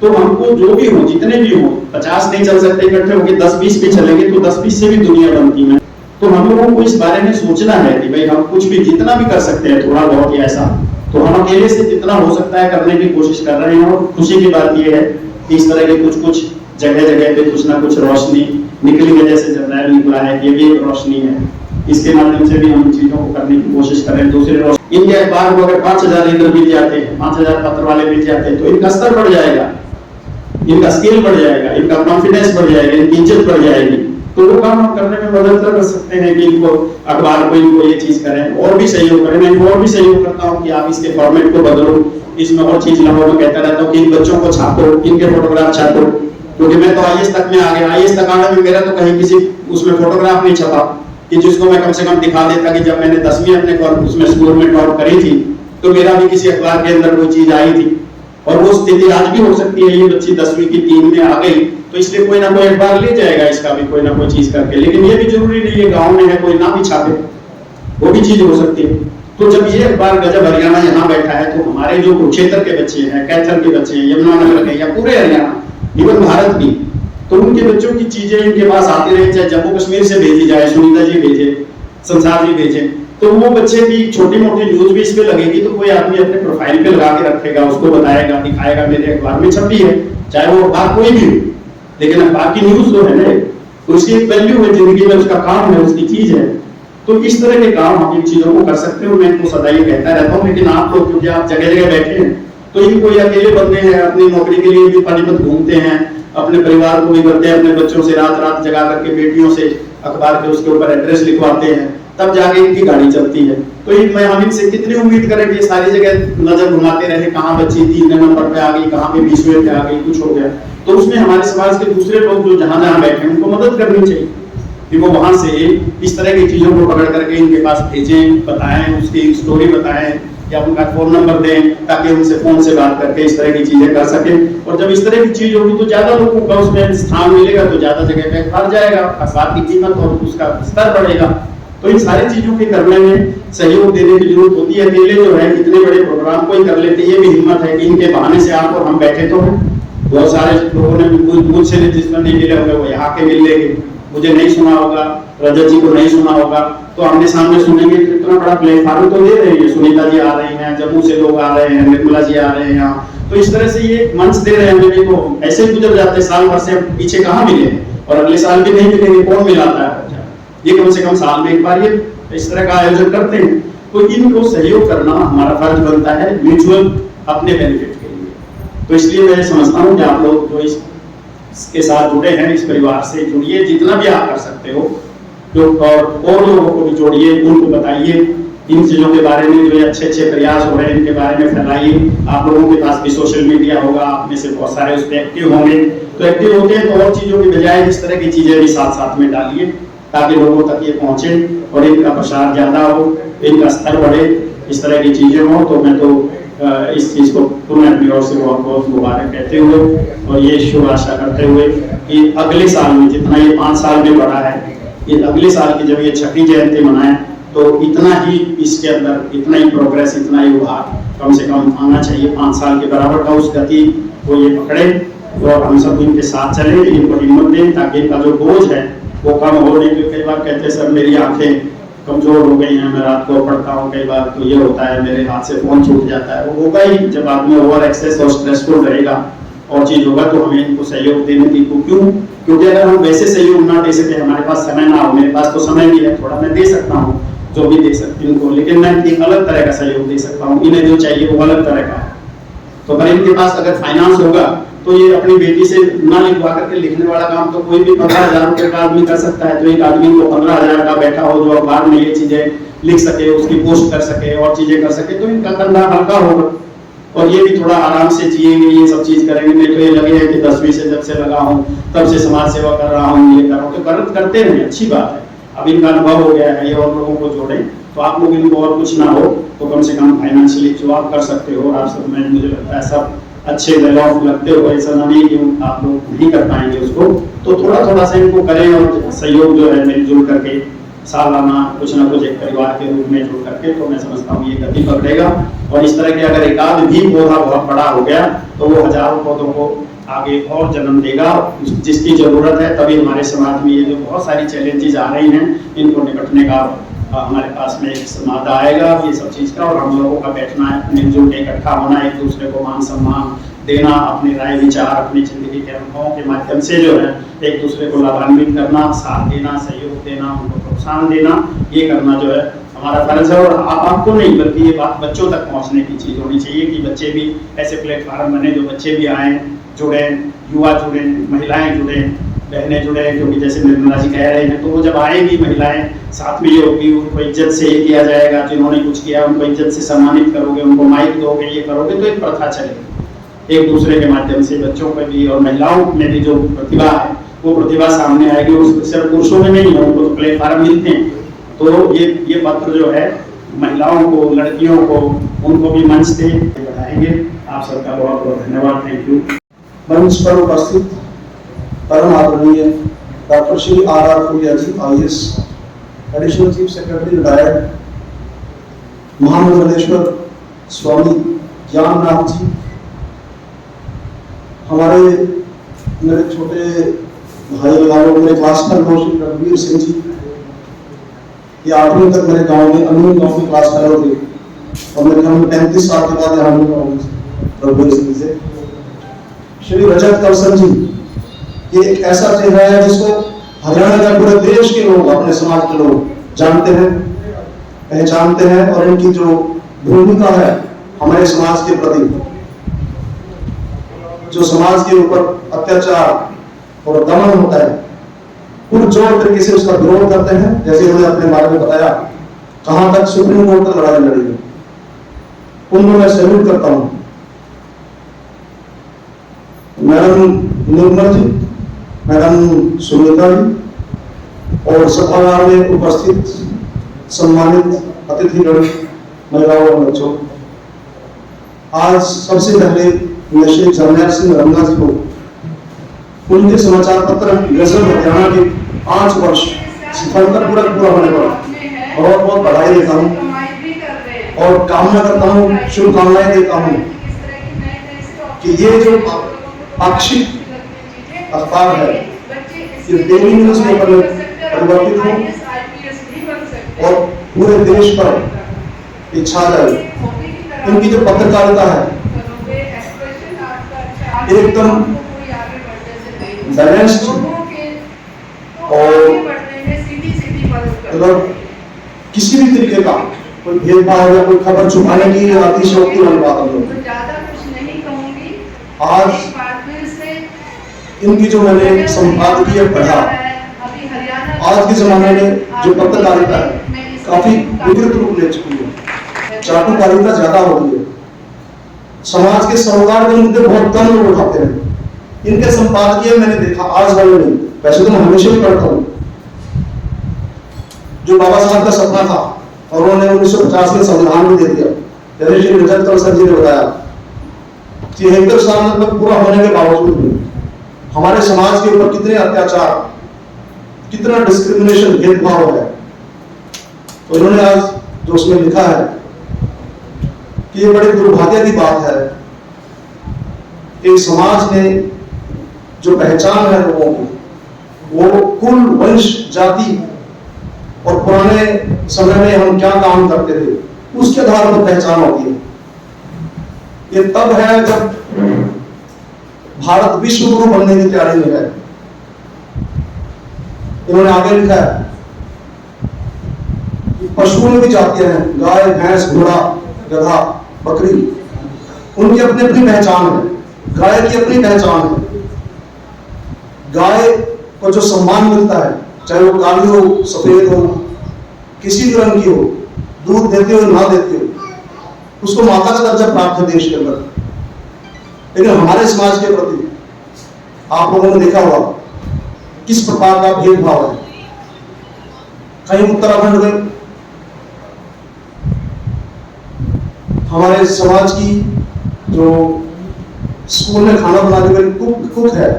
तो हमको जो भी हो, जितने भी हो, 50 नहीं चल सकते इकट्ठे होकर, 10-20 भी चलेंगे तो 10-20 से भी दुनिया बनती है। तो हम लोगों को इस बारे में सोचना है कि भाई हम कुछ भी जितना भी कर सकते हैं, थोड़ा बहुत ही ऐसा, तो हम अकेले से जितना हो सकता है करने की कोशिश कर रहे हैं। और खुशी की बात यह है कि इस तरह के कुछ जगह जगह पे कुछ ना कुछ रोशनी निकली है, जैसे जर्नैल निकला है, ये भी एक रोशनी है। इसके माध्यम से भी हम चीजों को करने की कोशिश करें। दूसरे इनके अखबार को अगर 5000 लीडर मिल जाते हैं, 5000 पत्र वाले मिल जाते हैं, तो इनका स्तर बढ़ जाएगा, इनका स्केल बढ़ जाएगा, इनका कॉन्फिडेंस बढ़ जाएगा, इनकी इज्जत बढ़ जाएगी। तो वो काम हम करने में मदद कर सकते हैं कि इनको अखबार को, इनको ये चीज करें, और भी सहयोग करें। मैं और भी सहयोग करता हूँ कि आप इसके फॉर्मेट को बदलो, इसमें और चीज लाओ। मैं कहता रहता हूँ कि इन बच्चों को छापो, इनके फोटोग्राफ छापो, क्योंकि मैं तो IAS तक में आ गया। IAS तक आने में मेरा तो कहीं किसी उसमें फोटोग्राफ नहीं छपा कि जिसको मैं कम से कम दिखा देता कि जब मैंने 10वीं अपने उसमें स्कूल में टॉप करी थी तो मेरा भी किसी अखबार के अंदर कोई चीज आई थी। और वो स्थिति आज भी हो सकती है, ये बच्ची 10वीं की 3 में आ गई तो इसलिए कोई ना कोई अखबार ले जाएगा इसका भी कोई ना कोई चीज करके। लेकिन ये भी जरूरी नहीं है गाँव में है कोई ना भी छापे, वो भी चीज हो सकती है। तो जब ये अखबार गजब हरियाणा यहाँ बैठा है, तो हमारे जो कुरुक्षेत्र के बच्चे हैं, कैथल के बच्चे हैं, यमुनानगर के, या पूरे हरियाणा, इवन भारत भी, तो उनके बच्चों की चीजें इनके पास आती रहे, चाहे जम्मू कश्मीर से भेजी जाए, सुनीता जी भेजे, संसार जी भेजे, तो वो बच्चे की छोटी मोटी न्यूज भी इस पे लगेगी तो कोई आदमी अपने प्रोफाइल पे लगा के रखेगा, उसको बताएगा, दिखाएगा मेरे अखबार में छपी है, चाहे वो अखबार कोई भी हो, लेकिन अखबार की न्यूज जो है ना, तो उसकी एक वैल्यू है जिंदगी में, उसका काम है, उसकी चीज है। तो इस तरह के काम हम इन चीजों को कर सकते हो। मैं तो सदा ये कहता रहता हूँ, लेकिन आप लोग क्योंकि आप जगह जगह बैठे हैं, तो इनको अकेले बंदे हैं, अपनी नौकरी के लिए भी पानीपत घूमते हैं, अपने परिवार को भी करते हैं, अपने बच्चों से रात रात जगा करके बेटियों से अखबार के उसके ऊपर एड्रेस लिखवाते हैं, तब जाके इनकी गाड़ी चलती है। तो मैं हम इनसे कितनी उम्मीद करें कि सारी जगह नजर घुमाते रहे, कहाँ बच्ची 3 नंबर पे आ गई, कहाँ पे 20वें पे आ गई, कुछ हो गया। तो उसमें हमारे समाज के दूसरे लोग जो जहां जहां बैठे हैं उनको मदद करनी चाहिए कि वो वहां से इस तरह की चीजों को पकड़ करके इनके पास भेजें, बताएं, उसकी स्टोरी बताएं, या उनका फोन नंबर दें ताकि उनसे फोन से बात करके इस तरह की चीजें कर सकें। और जब इस तरह की चीज होगी तो ज्यादा लोगों का उसमें स्थान मिलेगा, तो ज्यादा जगह पे अखबार जाएगा, अखबार की कीमत और उसका स्तर बढ़ेगा। तो इन सारी चीजों के करने में सहयोग देने की जरूरत होती है। अकेले जो है इतने बड़े प्रोग्राम कोई कर लेते, ये भी हिम्मत है कि इनके बहाने से आप और हम बैठे तो हैं। बहुत सारे लोगों ने मुझसे जिसमें नहीं मिले होंगे वो यहाँ के मिल लेंगे, मुझे नहीं सुना होगा, रजत जी को नहीं सुना होगा, तो आमने सामने सुनेंगे। तो इतना बड़ा प्लेटफॉर्म तो दे रहे हैं, सुनीता जी आ रही हैं, जम्मू से लोग आ रहे हैं, निर्मला जी आ रहे हैं यहाँ, तो इस तरह से ये मंच दे रहे हैं हमें। तो ऐसे ही गुजर जाते साल भर से पीछे कहाँ मिले, और अगले साल भी नहीं मिलेंगे, कौन मिलाता है? ये कम से कम साल में एक बार ये इस तरह का आयोजन करते हैं। तो इनको सहयोग करना हमारा फर्ज बनता है, म्यूचुअल अपने बेनिफिट के लिए। तो इसलिए मैं समझता हूँ कि आप लोग जो इसके साथ जुड़े हैं, इस परिवार से जुड़िए, जितना भी आप कर सकते हो, जो और लोगों को भी जोड़िए, उनको बताइए इन चीजों के बारे में, जो अच्छे अच्छे प्रयास हो रहे हैं इनके बारे में फैलाइए। आप लोगों के पास भी सोशल मीडिया होगा, आप में से बहुत सारे उस पर एक्टिव होंगे, तो एक्टिव होते हैं तो और चीजों की बजाय इस तरह की चीजें भी साथ साथ में डालिए ताकि लोगों तक ये पहुंचे और इनका प्रसार ज्यादा हो, इनका स्तर बढ़े, इस तरह की चीजें हो। तो मैं तो इस चीज को पुनः अपनी ओर से बहुत बहुत मुबारक कहते हुए और ये शुभ आशा करते हुए कि अगले साल में जितना ये 5 साल में बढ़ा है, ये अगले साल की जब ये 6वीं जयंती मनाएं तो इतना ही इसके अंदर, इतना ही प्रोग्रेस, इतना ही उभार कम से कम आना चाहिए। 5 साल के बराबर का उस गति को ये पकड़े और हम सब इनके साथ चले, इनको हिम्मत दें ताकि इनका जो बोझ है वो कम हो। नहीं तो कई बार कहते हैं सर मेरी आंखें कमजोर हो गई हैं, मैं रात को पढ़ता हूँ, कई बार तो ये होता है मेरे हाथ से फोन छूट जाता है। वो होगा ही जब आदमी ओवर एक्सेस और स्ट्रेसफुल रहेगा और चीज होगा, तो हमें इनको सहयोग देने की क्यों, क्योंकि अगर हम वैसे सहयोग ना दे सके, हमारे पास समय ना हो, मेरे पास तो समय भी है थोड़ा, मैं दे सकता हूँ जो भी दे सकती हूँ उनको, लेकिन मैं एक अलग तरह का सहयोग दे सकता हूँ, इन्हें जो चाहिए वो अलग तरह का है। तो अगर इनके पास अगर फाइनेंस होगा तो ये अपनी बेटी से ना लिखवा करके लिखने वाला काम तो कोई भी 15,000 रुपए का आदमी कर सकता है। तो एक आदमी को 15,000 का बैठा हो जो अखबार में ये चीजें लिख सके, उसकी पोस्ट कर सके और चीजें कर सके, तो इनका कंधा हल्का होगा और ये भी थोड़ा आराम से जिएंगे, ये सब चीज करेंगे। नहीं तो ये लगे कि 10वीं से जब से लगा हूँ तब से समाज सेवा कर रहा हूँ, ये कर रहा हूँ, तो करते रहे, अच्छी बात है। अब इनका अनुभव हो गया है, ये और लोगों को जोड़ें, तो आप लोग इनको और कुछ ना हो तो कम से कम फाइनेंशियली जो आप कर सकते हो, आप सब में मुझे लगता है सब अच्छे वेल ऑफ लगते हो, ऐसा नहीं कि आप लोग नहीं कर पाएंगे उसको, तो थोड़ा थोड़ा सा इनको करें और सहयोग जो है मिलजुल करके सालाना कुछ ना कुछ एक परिवार के रूप में जुड़ करके, तो मैं समझता हूँ ये गति पकड़ेगा। और इस तरह के अगर एकाध भी पौधा बहुत बड़ा हो गया तो वो हजारों पौधों को आगे और जन्म देगा, जिसकी जरूरत है। तभी हमारे समाज में ये जो बहुत सारी चैलेंजेस आ रही हैं इनको निपटने का हमारे पास में एक समाध आएगा ये सब चीज का, और हम लोगों का बैठना है, मिलजुल के इकट्ठा होना, एक दूसरे को मान सम्मान देना, अपने राय विचार, अपनी जिंदगी के अनुभवों के माध्यम से जो है एक दूसरे को लाभान्वित करना, साथ देना, सहयोग देना, उनको प्रोत्साहन देना, ये करना जो है हमारा फर्ज है। और आपको नहीं बल्कि ये बात बच्चों तक पहुंचने की चीज होनी चाहिए कि बच्चे भी ऐसे प्लेटफॉर्म बने जो बच्चे भी आए, जुड़े, युवा जुड़े, महिलाएं जुड़े, बहनें जुड़े, क्योंकि जैसे निर्मला जी कह रहे हैं तो वो जब आएंगी महिलाएं साथ में ये होगी, उनको इज्जत से ये किया जाएगा, जिन्होंने कुछ किया उनको इज्जत से सम्मानित करोगे, उनको माइक दोगे, ये करोगे तो एक प्रथा चलेगी। एक दूसरे के माध्यम से बच्चों पर भी और महिलाओं में भी जो प्रतिभा है वो प्रतिभा सामने आएगी, उस सिर्फ पुरुषों में नहीं है, उनको तो प्लेटफॉर्म मिलते हैं। तो ये पत्र जो है महिलाओं को, लड़कियों को, उनको भी मंच से बढ़ाएंगे। आप सबका बहुत बहुत धन्यवाद, थैंक यू। मंच पर उपस्थित परम आदरणीय doctor Shri R.R. Phulia ji IAS, additional chief secretary retired, Mahamandaleshwar Swami Gyannath ji, हमारे मेरे छोटे भाई लगाओ, मेरे क्लासमेट दोस्त रघुवीर सिंह जी, ये 8वीं तक मेरे गांव में अनून गांव में क्लास फेलो थे और मेरे गांव में 35 साल के बाद यहाँ रघुवीर सिंह से। श्री रजत कलसन जी, ये एक ऐसा चेहरा है जिसको हरियाणा का पूरे देश के लोग, अपने समाज के लोग जानते हैं, पहचानते हैं, और इनकी जो भूमिका है हमारे समाज के प्रति, जो समाज के ऊपर अत्याचार और दमन होता है, पुरजोर तरीके से उसका विरोध करते हैं। जैसे उन्होंने अपने बारे में बताया कहां तक सुप्रीम कोर्ट तक लड़ाई लड़ी है, उनको मैं सैल्यूट करता हूं। मैडम निर्मल जी, मैडम सुनीता जी और सभागार में उपस्थित सम्मानित अतिथिगण, महिलाओं और बच्चों, आज सबसे पहले मैं श्री जरनैल सिंह रंगा जी को उनके समाचार पत्र गजब हरियाणा के 5 वर्ष सफलतापूर्वक पूरा होने पर बहुत बहुत बधाई देता हूँ और कामना करता हूँ, शुभकामनाएं देता हूँ कि ये जो पाक्षिक अखबार है ये डेली न्यूज पेपर में परिवर्तित हो और पूरे देश पर इच्छा जाए। इनकी जो पत्रकारिता है एकदम बैलेंस्ड और अगर किसी भी तरीके का कोई भेदभाव या कोई खबर छुपाने की अतिशयोक्ति वाली बात हम लोग आज इनकी जो मैंने संपादकीय पढ़ा, आज के जमाने में जो पत्रकारिता है काफी विकृत रूप ले चुकी है, चाटुकारिता ज्यादा हो गई है, समाज के सरोकार के मुद्दे बहुत कम लोग उठाते हैं। इनके संपादकीय मैंने देखा, आज वाले नहीं, वैसे तो मैं हमेशा ही पढ़ता हूँ, जो बाबा साहब का सपना था और उन्होंने 1950 में संविधान भी दे दिया। जैसे श्री रजत कलसन जी ने बताया कि 71 साल तक पूरा होने के बावजूद भी हमारे समाज के ऊपर कितने अत्याचार, कितना डिस्क्रिमिनेशन, भेदभाव है, तो इन्होंने आज जो उसमें लिखा है कि ये बड़े दुर्भाग्य की बात है कि समाज में जो पहचान है लोगों की, वो कुल, वंश, जाति और पुराने समय में हम क्या काम करते थे उसके आधार पर पहचान होती है। ये तब है जब भारत विश्व गुरु बनने की तैयारी में है। इन्होंने आगे लिखा है कि पशुओं में भी जातियां हैं, गाय, भैंस, घोड़ा, गधा, बकरी, उनकी अपनी अपनी पहचान है। गाय की अपनी पहचान है। गाय को जो सम्मान मिलता है, चाहे वो काली हो, सफेद हो, किसी भी रंग की हो, दूध देती हो ना देती हो, उसको माता का दर्जा प्राप्त है देश के अंदर। लेकिन हमारे समाज के प्रति आप लोगों ने देखा होगा किस प्रकार का भेदभाव है। कहीं उत्तराखंड में हमारे समाज की जो स्कूल में खाना बनाने वाली कुक है,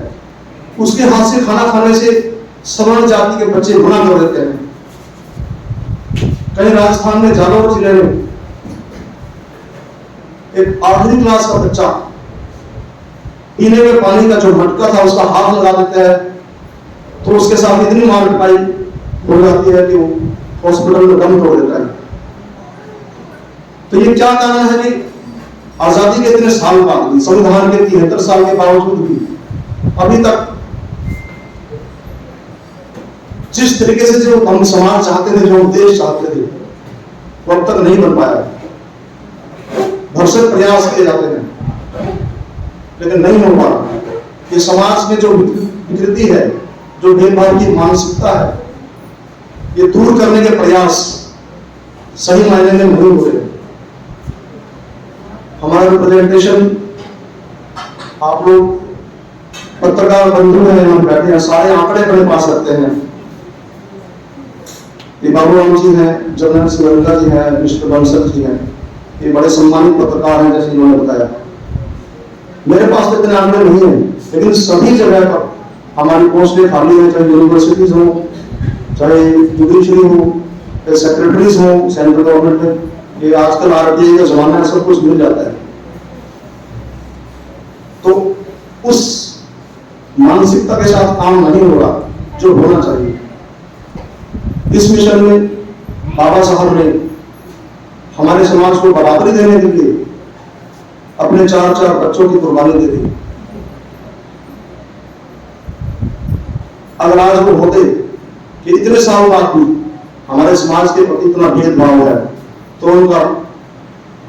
उसके हाथ से खाना खाने से सवर्ण जाति के बच्चे मना कर देते हैं। कहीं राजस्थान में जालौर जिले में एक 8वीं क्लास का बच्चा पीने में पानी का जो मटका था उसका हाथ लगा देता है तो उसके साथ इतनी मार पिटाई हो जाती है कि वो हॉस्पिटल में दम तोड़ देता है। तो ये क्या कारण है कि आजादी के इतने साल बाद भी, संविधान के 73 साल के बावजूद भी अभी तक जिस तरीके से जो हम समाज चाहते थे, जो हम देश चाहते थे, वो अब तक नहीं बन पाया। भरसक प्रयास किए जाते हैं लेकिन नहीं हो पा रहा। ये समाज में जो विकृति है, जो भेदभाव की मानसिकता है, ये दूर करने के प्रयास सही मायने में नहीं हो रहे। हमारा प्रेजेंटेशन आप लोग पत्रकार बंधु हैं, हम बैठे हैं, सारे आंकड़े अपने पास रखते हैं। ये बाबू राम जी हैं, जनरल श्रीलंका जी हैं, मिस्टर बंसल जी हैं, ये बड़े सम्मानित पत्रकार हैं जैसे इन्होंने बताया। मेरे पास तो इतने आंकड़े नहीं है, लेकिन सभी जगह पर हमारी पोस्टें खाली हैं, चाहे यूनिवर्सिटीज हो, चाहे जुडिशरी हो, चाहे सेक्रेटरीज हो सेंट्रल गवर्नमेंट में। ये आजकल आरटीआई का जमाना है, सब कुछ मिल जाता है। तो उस मानसिकता के साथ काम नहीं हो रहा जो होना चाहिए। इस मिशन में बाबा साहब ने हमारे समाज को बराबरी देने के लिए अपने 4 बच्चों की कुर्बानी दे दी। अगर आज वो होते कि इतने साल बाद भी हमारे समाज के प्रति इतना भेदभाव है तो उनका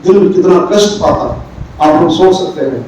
दिल कितना कष्ट पाता, आप लोग सोच सकते हैं।